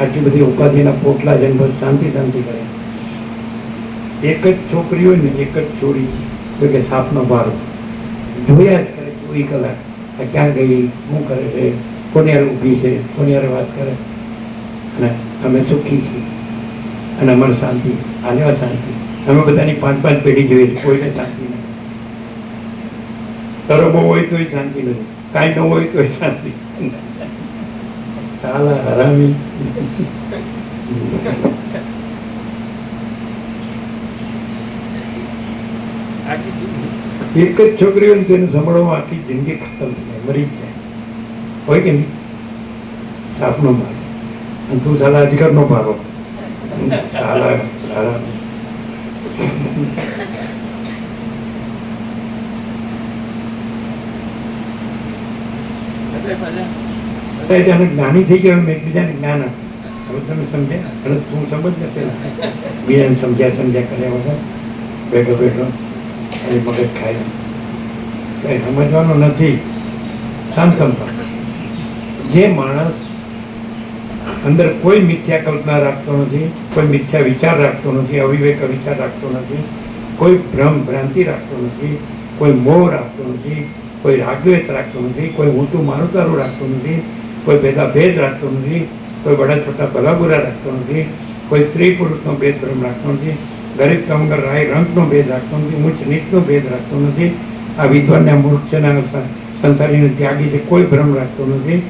આટલી બધી ઉપાધિના પોટલા જેમ શાંતિ શાંતિ કરે. એક જ છોકરી હોય ને, એક જ છોડી તો કે સાપનો બારો જોયા જ કરે 24 કલાક. ક્યાં ગઈ, શું કરે છે, કોની યાર ઊભી છે, કોની યાર વાત કરે. અને અમે સુખી છીએ અને અમારે શાંતિ. આને શાંતિ અમે બધાની 5-5 પેઢી જોઈએ છીએ, કોઈને શાંતિ નથી. તરબો હોય તોય શાંતિ નથી, કાંઈ ન હોય તોય શાંતિ. સાલા હરામી. એક જ છોકરી હોય ને તેને સંભાળવામાં આખી જિંદગી ખતમ થઈ જાય, મરી જ જાય. હોય કે નહીં? સાપનો મારો અને તું સાલા અજગરનો મારો. સાલા હરામી. બધા જ્ઞાની થઈ ગયા, એકબીજાને જ્ઞાન આપે. હવે તમે સમજ્યા? અને તું સમજ ને પેલા બીજાને સમજ્યા કર્યા વગર બેઠો બેઠો અને મગજ ખાય. કઈ સમજવાનું નથી. શાંતમ. જે માણસ અંદર કોઈ મિથ્યા કલ્પના રાખતો નથી, કોઈ મિથ્યા વિચાર રાખતો નથી, અવિવેક વિચાર રાખતો નથી, કોઈ ભ્રમ ભ્રાંતિ રાખતો નથી, કોઈ મોહ રાખતો નથી, કોઈ રાગદ્વેષ રાખતો નથી, કોઈ હું તું મારું તારું રાખતો નથી, કોઈ ભેદાભેદ રાખતો નથી, કોઈ બડા છોટા ભલા બુરા રાખતો નથી, કોઈ સ્ત્રી પુરુષનો ભેદભ્રમ રાખતો નથી, ગરીબ તમગર રાય રંગનો ભેદ રાખતો નથી, ઊંચ નીચનો ભેદ રાખતો નથી. આ વિદ્વાનને મૂર્ખ છે ને સંસારીને ત્યાગી છે, કોઈ ભ્રમ રાખતો નથી.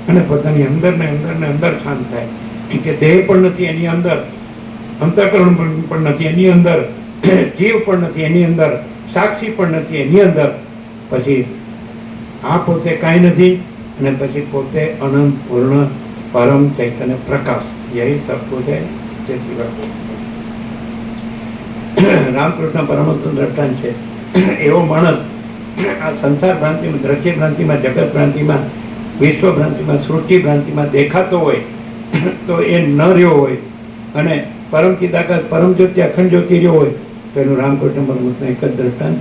અને પોતાની અંદર ને અંદર શાંત થાય કે દેહ પણ નથી એની અંદર, અંતઃકરણ પણ નથી એની અંદર, જીવ પણ નથી એની અંદર, સાક્ષી પણ નથી એની અંદર. પછી આ પોતે કાંઈ નથી અને પછી પોતે અનંત પૂર્ણ પરમ ચૈતન્ય પ્રકાશ. યહી સબ કુછ હૈ, તે સિવાય રામકૃષ્ણ પરમહંસ દ્રષ્ટાંત છે. એવો માણસ આ સંસાર ભ્રાંતિમાં, દ્રશ્ય ભ્રાંતિમાં, જગત ભ્રાંતિમાં, વિશ્વ ભ્રાંતિમાં, સૃષ્ટિ ભ્રાંતિમાં દેખાતો હોય તો એ ન રહ્યો હોય અને પરમ ચિદાકાશ પરમ જ્યોતિ અખંડ જ્યોતિ રહ્યો હોય તો એનું રામકૃષ્ણ પરમહંસનું એક જ દ્રષ્ટાંત,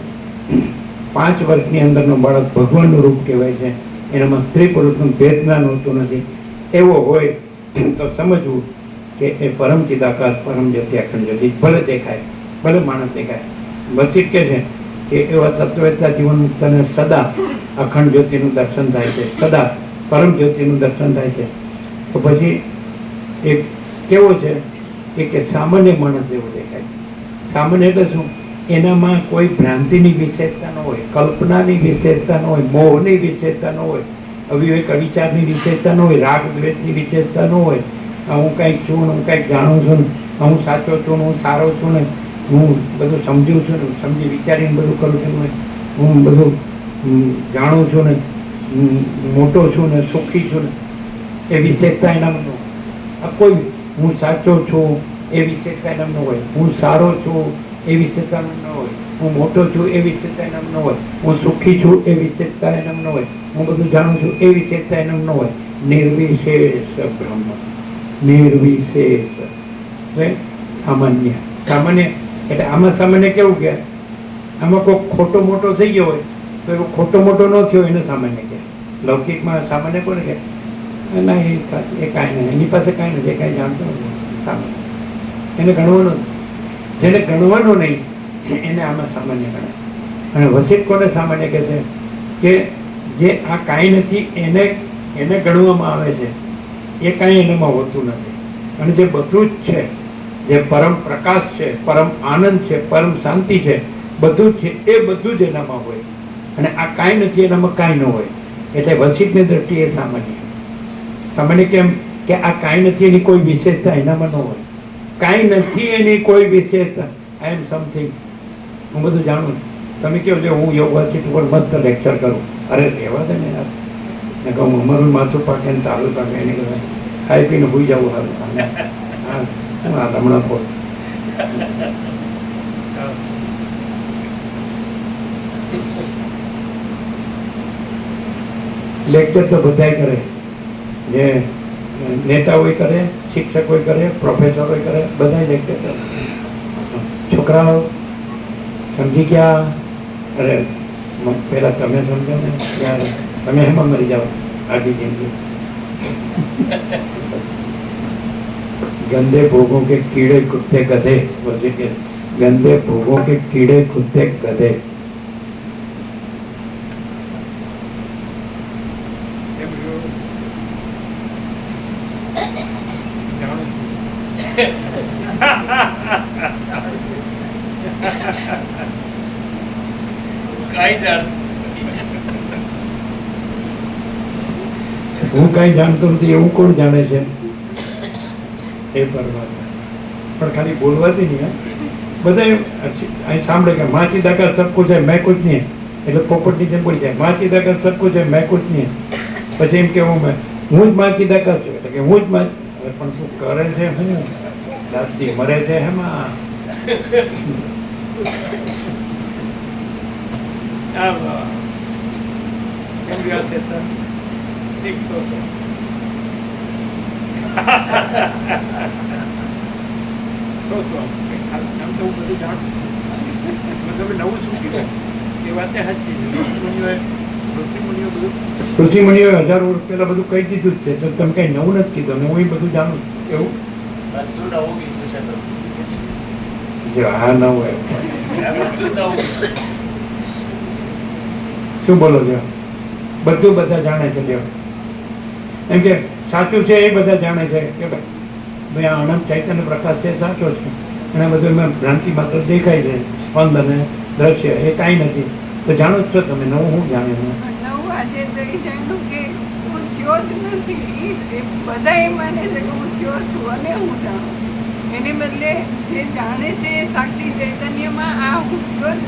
5 વર્ષની અંદરનો બાળક ભગવાનનું રૂપ કહેવાય છે, એનામાં સ્ત્રી પુરુષનું ભેદ જ્ઞાન હોતું નથી. એવો હોય તો સમજવું કે એ પરમ ચિદાકાશ પરમ જ્યોતિ અખંડ જ્યોતિ ભલે દેખાય, ભલે માણસ દેખાય. વસિષ્ઠ કહે છે કે એવા તત્વવેદતા જીવન મુક્તને સદા અખંડ જ્યોતિનું દર્શન થાય છે, સદા પરમ જ્યોતિનું દર્શન થાય છે. તો પછી એક કેવો છે એ કે સામાન્ય માણસ જેવો દેખાય. સામાન્ય એટલે શું? એનામાં કોઈ ભ્રાંતિની વિશેષતા ન હોય, કલ્પનાની વિશેષતા ન હોય, મોહની વિશેષતા ન હોય, અવિવેક અવિચારની વિશેષતા ન હોય, રાગ દ્વેષની વિશેષતા ન હોય. હું કંઈક છું, હું કંઈક જાણું છું, હું સાચો છું, હું સારો છું ને હું બધું સમજું છું ને સમજી વિચારીને બધું કરું છું ને હું બધું જાણું છું ને મોટો છું ને સુખી છું ને એ વિશેષતા એનામાં ન હોય. આ કોઈ હું સાચો છું એ વિશેષતા એનામાં ન હોય, હું સારો છું એ વિશેષતા ન હોય, હું મોટો છું એ વિશેષતા એનામાં ન હોય, હું સુખી છું એ વિશેષતા એનામાં ન હોય, હું બધું જાણું છું એ વિશેષતા એનામાં ન હોય. નિર્વિશેષ બ્રહ્મ, નિર્વિશેષ એટલે સામાન્ય. સામાન્ય એટલે આમાં સામાન્ય કેવું કે આમાં કોઈ ખોટો મોટો થઈ ગયો હોય તો એવો ખોટો મોટો ન થયો એને સામાન્ય કહે. લૌકિકમાં સામાન્ય કોને કહે? ના એ કાંઈ નહીં, એની પાસે કાંઈ નથી, એ કાંઈ જાણતો નથી, સામાન્ય. એને ગણવાનો, જેને ગણવાનો નહીં એને આમાં સામાન્ય ગણાય. અને વસિષ્ઠ કોને સામાન્ય કહે છે? કે જે આ કાંઈ નથી એને એને ગણવામાં આવે છે, એ કાંઈ એનામાં હોતું નથી. અને જે બધું જ છે, જે પરમ પ્રકાશ છે, પરમ આનંદ છે, પરમ શાંતિ છે, બધું જ છે, એ બધું જ એનામાં હોય. અને આ કાંઈ નથી એનામાં કાંઈ ન હોય. એટલે વસિષ્ઠની દ્રષ્ટિએ સામાન્ય. સામાન્ય કેમ કે આ કાંઈ નથી એની કોઈ વિશેષતા એનામાં ન હોય, કાંઈ નથી એની કોઈ વિશેષતા. આઈ એમ સમથિંગ, હું બધું જાણું. તમે કહો છો હું યોગ વસિષ્ઠ ઉપર મસ્ત લેક્ચર કરું, અરે રહેવા દે ને યાર. ને કહું અમારું માથું પાકે ને તારું પાકે, એને કહેવાય ખાઈ પીને ભૂઈ જવું સારું. હા હમણાં બોલ. લેક્ચર તો બધાય કરે, જે નેતાઓય કરે, શિક્ષકોય કરે, પ્રોફેસરોય કરે, બધા લેક્ચર કરે. છોકરાઓ સમજી ગયા, અરે પેલા તમે સમજો ને યાર, તમે એમાં મરી જાઓ આખી જિંદગી. गंदे भोगों के कीड़े कुत्ते गधे, बोलते के गंदे भोगों के कीड़े कुत्ते गधे. હું કઈ જાણતો નથી એવું કોણ જાણે છે? એ પરમાત્મા. પણ ખાલી બોલવાથી નહીં, બધા અહીં સાંભળે કે માં ચિદાકાર સબ કુછ હૈ મેં કુછ નહીં, એટલે પોપટ નીચે પડી જાય. માં ચિદાકાર સબ કુછ હૈ મેં કુછ નહીં, પછી એમ કેવું હું જ માં ચિદાકાર છું, એટલે કે હું જ માં. પણ શું કરે છે? હું રાતથી મરે છે એમાં. ઋષિ મુનિઓ 1000 વર્ષ પહેલા બધું કહી દીધું જ છે, તો તમે કઈ નવું નથી કીધું, ને હું બધું જાણું એવું. હા નવું હોય. શું બોલો છો? બધું બધા જાણે છે. દેવ એમ કે સાચું છે એ બધા જાણે છે કે ભાઈ આ અનંત ચૈતન્ય પ્રકાશ છે, સાચો છે. અને બધું એમાં ભ્રાંતિ માત્ર દેખાય છે, સ્પંદ અને દ્રશ્ય એ કાંઈ નથી. તો જાણો જ છો તમે, નવું હું જાણે છે. આજે તો એ જાણ્યું કે હું થયો જ નથી. બધા એ માને છે કે હું થયો છું અને હું જાણું. એને બદલે જે જાણે છે એ સાક્ષી ચૈતન્યમાં આ હું થયો જ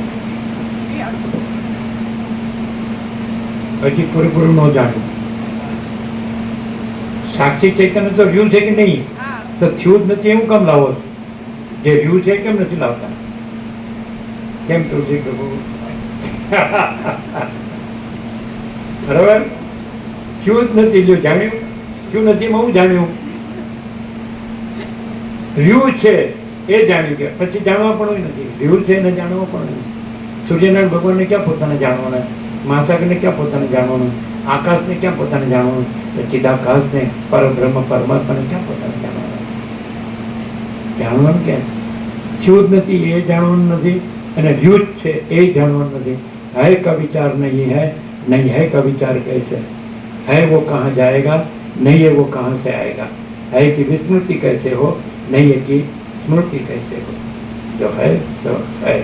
હજી પૂરેપૂરું ન જાણ્યું. સાક્ષી ચૈતન્ય તો વ્યૂ છે કે નહીં? તો થયું જ નથી એવું કેમ લાવો છો? જે વ્યૂ છે કેમ નથી લાવતા? કેમ તુલસી પ્રભુ બરાબર, થયું જ નથી. જો જાણ્યું, થયું નથી એમાં હું જાણ્યું, રહ્યું છે એ જાણ્યું. કે પછી જાણવા પણ નથી, રહ્યું છે એને જાણવા પણ નથી. સૂર્યનારાયણ ભગવાનને ક્યાં પોતાને જાણવાના, મહાસાગરને ક્યાં પોતાને જાણવાનું, આકાશને ક્યાં પોતાને જાણવાનું, ચિદાકાશને પરબ્રહ્મ પરમાત્માને ક્યાં પોતાને જાણવાના? જાણવાનું ક્યાં? થયું જ નથી એ જાણવાનું નથી, અને રહ્યું જ છે એ જાણવાનું નથી. है का विचार नहीं है का विचार कैसे, है वो कहाँ जाएगा, नहीं है वो कहाँ से आएगा, है की विस्मृति कैसे हो, नहीं है की स्मृति कैसे हो, जो है सो है.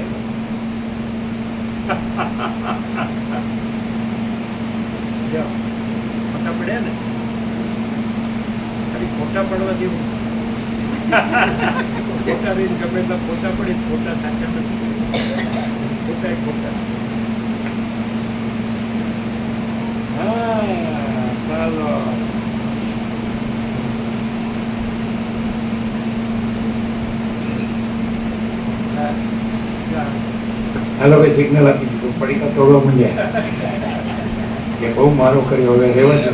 ખોટા પડ્યા ને, ખાલી ખોટા પડવા જેવું. ખોટા રહીને ગમે એટલા ખોટા પડે, ખોટા સાચા નથી, ખોટા એ ખોટા. હા ચાલો. આ લોકો સિગ્નલ આપી દીધું, પડીકા તોડવા માંડ્યા કે બહુ મારો કર્યો, હવે રહેવા દો,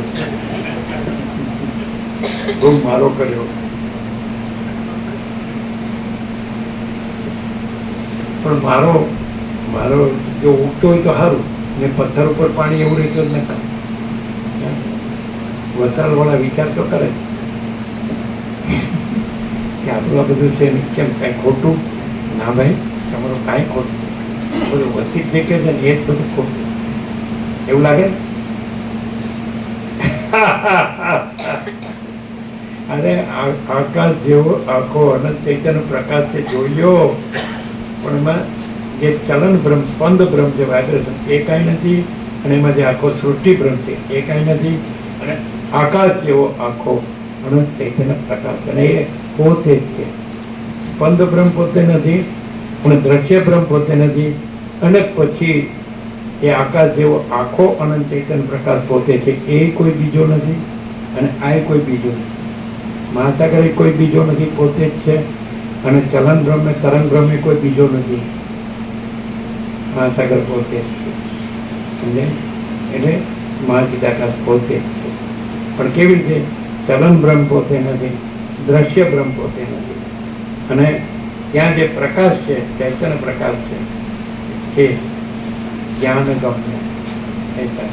બહુ મારો કર્યો. પણ મારો જો ઉગતો હોય તો સારું, ને પથ્થર ઉપર પાણી એવું રહેતું જ નથી. વતરાલ વાળા વિચાર તો કરે કે આપણું આ બધું છે ને, કેમ કાંઈ ખોટું ના ભાઈ, તમારું કાંઈ ખોટું, બધું વસ્તી જે કે છે ને એ જ બધું ખોટું એવું લાગે. અરે આકાશ જેવો આખો અનંત ચૈતન્ય પ્રકાશ છે જોયો, પણ એમાં જે ચલન બ્રહ્મ, સ્પંદ બ્રહ્મ, જે વાઇબ્રેશન એ કાંઈ નથી, અને એમાં જે આખો સૃષ્ટિ બ્રહ્મ છે એ કાંઈ નથી, અને આકાશ જેવો આખો અનંત ચૈતન્ય પ્રકાશ, અને એ પોતે જ છે. સ્પંદ બ્રહ્મ પોતે નથી, અને દ્રશ્ય બ્રહ્મ પોતે નથી, અને પછી એ આકાશ જેવો આખો અનંત ચૈતન્ય પ્રકાશ પોતે છે, એ કોઈ બીજો નથી, અને આ કોઈ બીજો નથી. મહાસાગર કોઈ બીજો નથી, પોતે જ છે. અને ચલન બ્રહ્મ, તરંગ બ્રહ્મ કોઈ બીજો નથી, મહાસાગર પોતે જ છે. સમજે? એટલે મહાચિદાકાશ પોતે જ છે. પણ કેવી રીતે? ચલન બ્રહ્મ પોતે નથી, દ્રશ્ય બ્રહ્મ પોતે નથી, અને ત્યાં જે પ્રકાશ છે, ચૈતન્ય પ્રકાશ છે, એ જ્ઞાન ગમ્ય એ છે.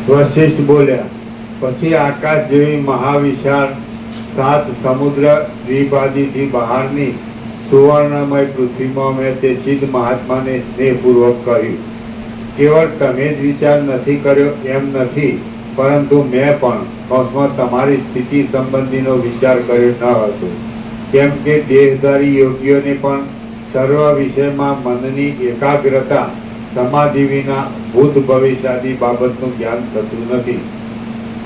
વશિષ્ઠ બોલ્યા, પછી આકાશ જેવી મહાવિશાળ 7 સમુદ્ર દ્વીપાદીથી બહારની સુવર્ણમય પૃથ્વીમાં મેં તે સિદ્ધ મહાત્માને સ્નેહપૂર્વક કહ્યું, કેવળ તમે જ વિચાર નથી કર્યો એમ નથી, પરંતુ મેં પણ કૌંસમાં તમારી સ્થિતિ સંબંધીનો વિચાર કર્યો ન હતો. કેમ કે દેહધારી યોગીઓને પણ સર્વ વિષયમાં મનની એકાગ્રતા સમાધિ વિના ભૂત ભવિષ્યાદી બાબતનું જ્ઞાન થતું નથી.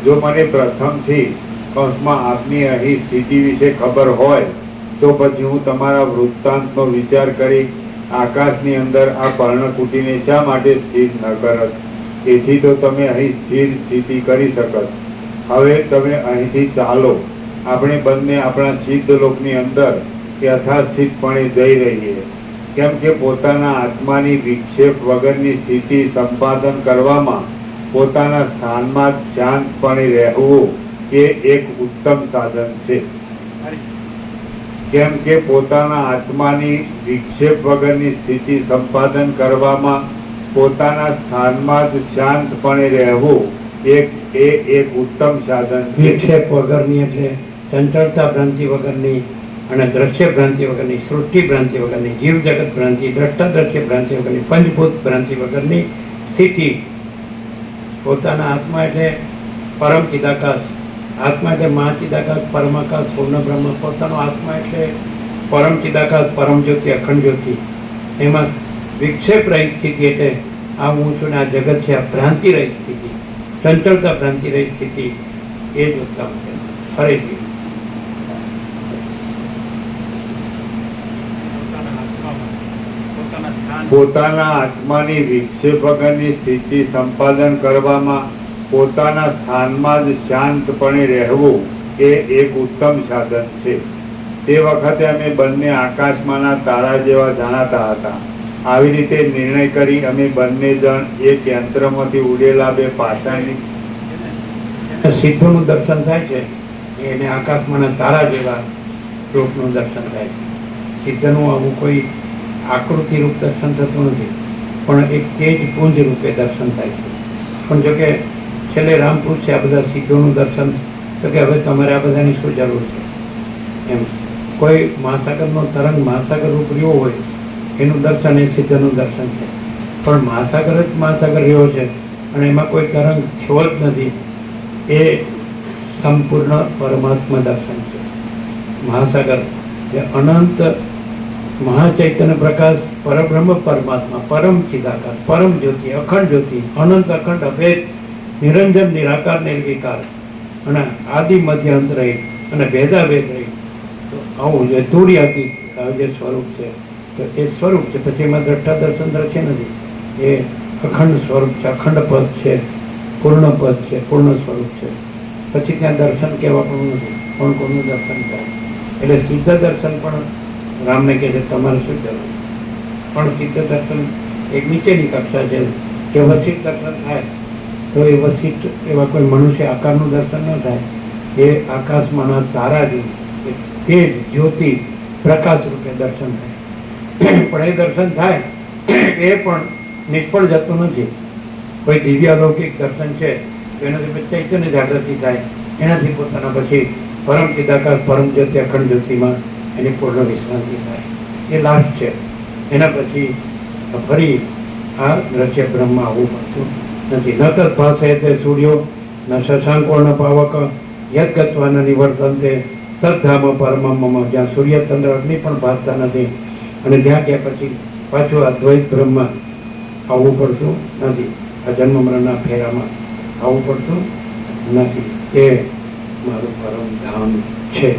જો મને પ્રથમથી કૌંસમાં આપની અહીં સ્થિતિ વિશે ખબર હોય તો પછી હું તમારા વૃત્તાંતનો વિચાર કરી આકાશની અંદર આ પર્ણકુટીને શા માટે સ્થિર ન કરત? એથી તો તમે અહીં સ્થિર સ્થિતિ કરી શકત. હવે તમે અહીંથી ચાલો, આપણે બંને આપણા સિદ્ધ લોકની અંદર યથાસ્થિતપણે જઈ રહીએ. કેમ કે પોતાના આત્માની વિક્ષેપ વગરની સ્થિતિ સંપાદન કરવામાં પોતાના સ્થાનમાં જ શાંતપણે રહેવું એ એક ઉત્તમ સાધન છે. કેમ કે પોતાના આત્માની વિક્ષેપ વગરની સ્થિતિ સંપાદન કરવામાં પોતાના સ્થાનમાં જ શાંતપણે રહેવું એક ઉત્તમ સાધન છે. વિક્ષેપ વગરની એટલે ચંચળતા ભ્રાંતિ વગરની, અને દ્રશ્ય ભ્રાંતિ વગરની, સૃષ્ટિ ભ્રાંતિ વગરની, જીવ જગત ભ્રાંતિ, દ્રષ્ટા દ્રશ્ય ભ્રાંતિ વગરની, પંચભૂત ભ્રાંતિ વગરની સ્થિતિ. પોતાના આત્મા એટલે પરમ ચિદાકાશ, આત્મા એટલે મહાચિદાકાશ, પરમાકાશ, પૂર્ણ બ્રહ્મ. પોતાનો આત્મા એટલે પરમ ચિદાકાશ, પરમ જ્યોતિ, અખંડ જ્યોતિ. એમાં વિક્ષેપ રહિત સ્થિતિ એટલે આ હું છું ને આ જગત છે, આ ભ્રાંતિ રહિત સ્થિતિ, ચંચળતા ભ્રાંતિ રહિત સ્થિતિ, એ જ ઉત્તમ છે. ફરીથી પોતાના આત્માની વિક્ષેપ વગરની સ્થિતિ સંપાદન કરવામાં પોતાના સ્થાનમાં જ શાંતપણે રહેવું એ એક ઉત્તમ સાધન છે. તે વખતે અમે બંને આકાશમાંના તારા જેવા જણાતા હતા. આવી રીતે નિર્ણય કરી અમે બંને જણ એક યંત્રમાંથી ઉડેલા બે પાષાણની સિદ્ધોનું દર્શન થાય છે, એને આકાશમાંના તારા જેવા રૂપનું દર્શન થાય છે. સિદ્ધનું આવું કોઈ આકૃતિ રૂપ દર્શન થતું નથી, પણ એક તેજ પુંજ રૂપે દર્શન થાય છે. પણ જોકે છેલ્લે રામ પૂછે આ બધા સિદ્ધોનું દર્શન, તો કે હવે તમારે આ બધાની શું જરૂર છે એમ. કોઈ મહાસાગરનો તરંગ મહાસાગર રૂપ રહ્યો હોય એનું દર્શન એ સિદ્ધનું દર્શન છે, પણ મહાસાગર જ મહાસાગર રહ્યો છે અને એમાં કોઈ તરંગ થયો જ નથી, એ સંપૂર્ણ પરમાત્મા દર્શન છે. મહાસાગર જે અનંત મહાચૈતન્ય પ્રકાશ પરબ્રહ્મ પરમાત્મા, પરમ ચિદાકાર, પરમ જ્યોતિ, અખંડ જ્યોતિ, અનંત અખંડ અભેદ, નિરંજન નિરાકાર નિર્વિકાર અને આદિ મધ્ય અંત રહિત અને ભેદાભેદ રહિત. તો આવું જે તુર્યાતીત જે સ્વરૂપ છે, તો એ સ્વરૂપ છે. પછી એમાં દ્રષ્ટા દર્શન દ્રશ્ય નથી, એ અખંડ સ્વરૂપ છે, અખંડ પદ છે, પૂર્ણ પદ છે, પૂર્ણ સ્વરૂપ છે. પછી ત્યાં દર્શન કહેવા પણ નથી, કોણ કોણનું દર્શન કરે. એટલે સિદ્ધ દર્શન પણ રામને કહે છે તમારે શું જરૂર. પણ સિદ્ધ દર્શન એક નીચેની કક્ષા છે કે વસિષ્ઠ દર્શન થાય તો એ વસિષ્ઠ એવા કોઈ મનુષ્ય આકારનું દર્શન ન થાય, એ આકાશમાંના તારા જેવું તેજ જ્યોતિ પ્રકાશ રૂપે દર્શન થાય. પણ એ દર્શન થાય એ પણ નિષ્ફળ જતું નથી. કોઈ દિવ્યાલૌકિક દર્શન છે તો એનાથી ચૈતન્ય જાગૃતિ થાય, એનાથી પોતાના પછી પરમ ચિદાકાર પરમ જ્યોતિ અખંડ જ્યોતિમાં એની પૂર્ણ વિશ્રાંતિ થાય. એ લાસ્ટ છે. એના પછી ફરી આ દ્રશ્ય બ્રહ્મમાં આવવું પડતું નથી. ન તદ ભાષે તે સૂર્યો ન શશાંકો ન પાવક યદ ગત્વા ન નિવર્તનતે તદ્ધામ પરમમ, જ્યાં સૂર્ય ચંદ્ર અગ્નિ પણ ભાસતા નથી અને ત્યાં ગયા પછી પાછું આ દ્વૈત બ્રહ્મમાં આવવું પડતું નથી. આ જન્મ મરણના ફેરામાં આવવું પડતું નથી. એ મારું પરમ ધામ છે.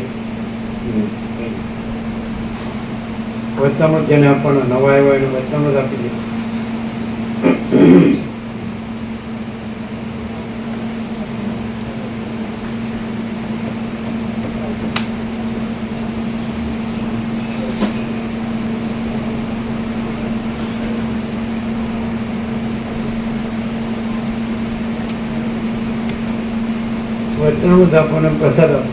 વચનામૃત જેને આપણને નવા આવ્યા એને વચનામૃત આપી દીધું. વચનામૃત આપણને પ્રસાદ આપો.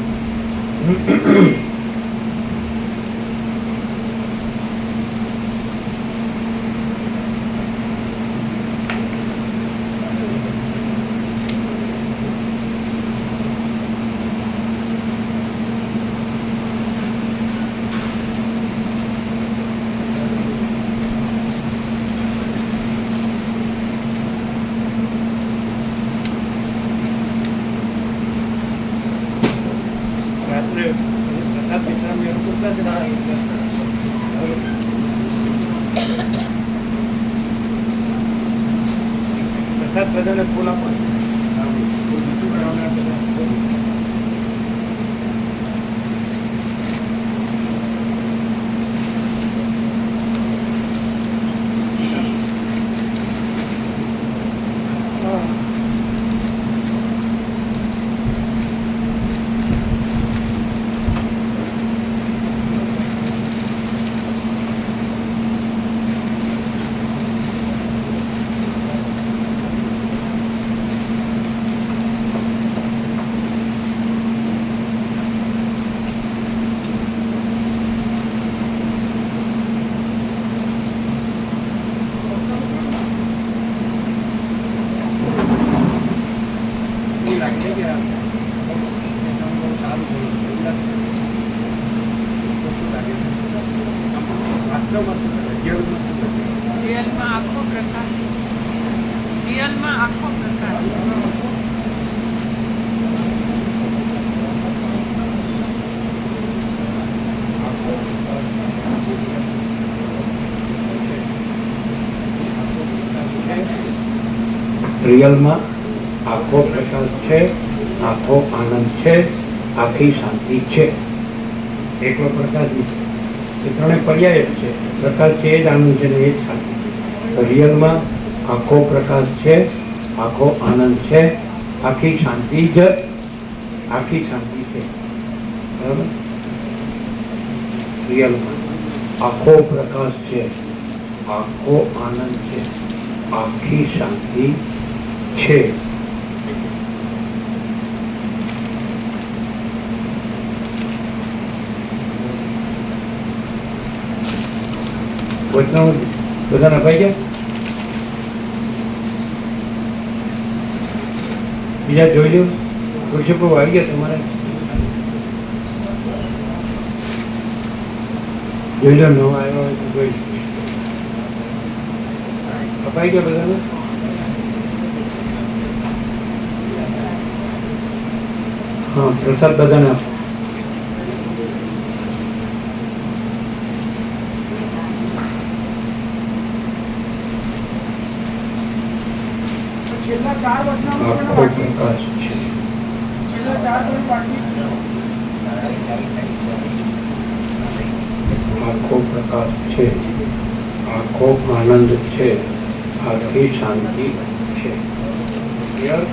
રાત્રે પ્રસાદ વિતરણ એવું કરતા જ પ્રસાદ બધાને ફૂલ આપો. રિયલમાં આખો પ્રકાશ, રિયલમાં આખો પ્રકાશ. રિયલમાં આખો પ્રકાશ છે, આખો આનંદ છે, આખી શાંતિ છે. એકલો પ્રકાશ નથી. એ ત્રણે પર્યાય જ છે. પ્રકાશ છે એ જ આનંદ છે ને એ જ શાંતિ. રિયલમાં આખો પ્રકાશ છે, આખો આનંદ છે, આખી શાંતિ જ આખી શાંતિ છે. બરાબર? રિયલમાં આખો પ્રકાશ છે, આખો આનંદ છે, આખી શાંતિ છે. વચનો બધાને અપાઈ ગયા? બીજા જોઈ લો. પુરુષો આવી ગયા તમારે? જોઈ લો, નવા આવ્યો હોય તો જોઈ અપાઈ ગયા બધાને? હા, પ્રસાદ બધાને આપો. છેલ્લા 4 વર્ષના આખો પ્રકાશ છે, છેલ્લા 4 વર્ષ બાકી આખો પ્રકાશ છે, આખો આનંદ છે, આખી શાંતિ છે. Clear?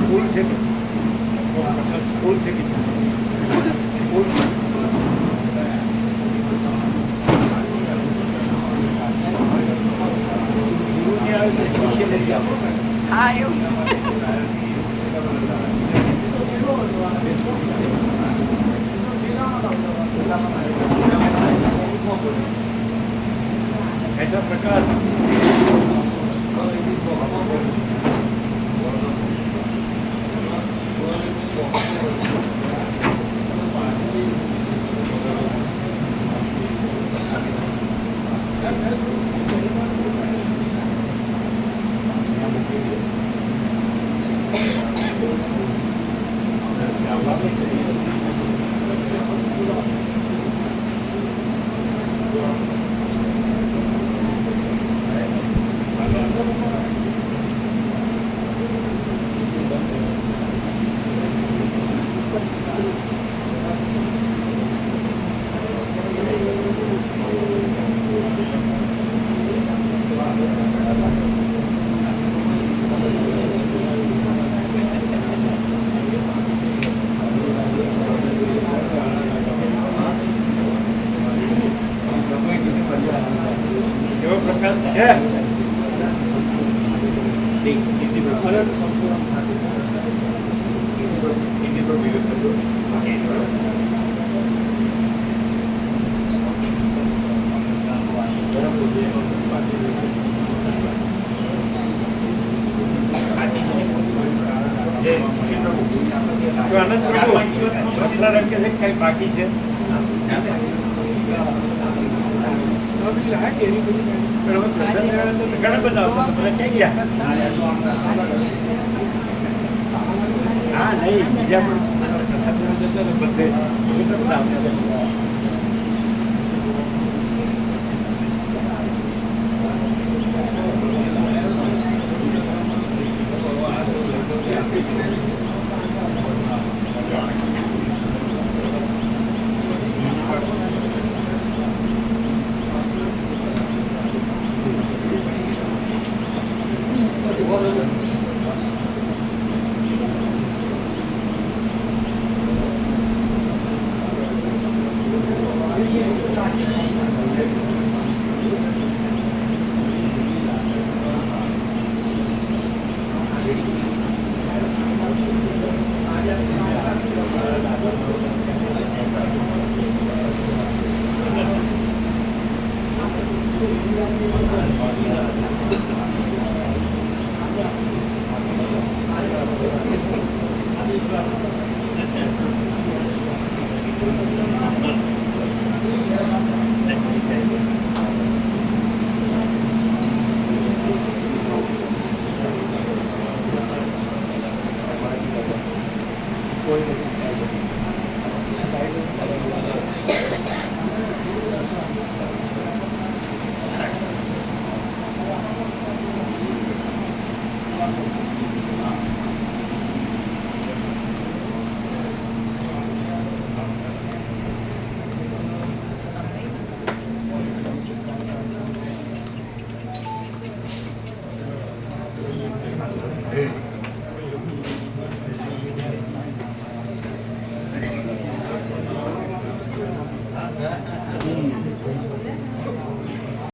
ફૂલ છે કે ફૂલ છે કે ફૂલ હા એવું ऐसा प्रकाश એવો પ્રકાશ છે તો આનંદ પ્રભુ આટલા રંગ કે કઈ બાકી છે ઘણા બધા ક્યાં ગયા હા નહીં બીજા પણ બધે બધા એ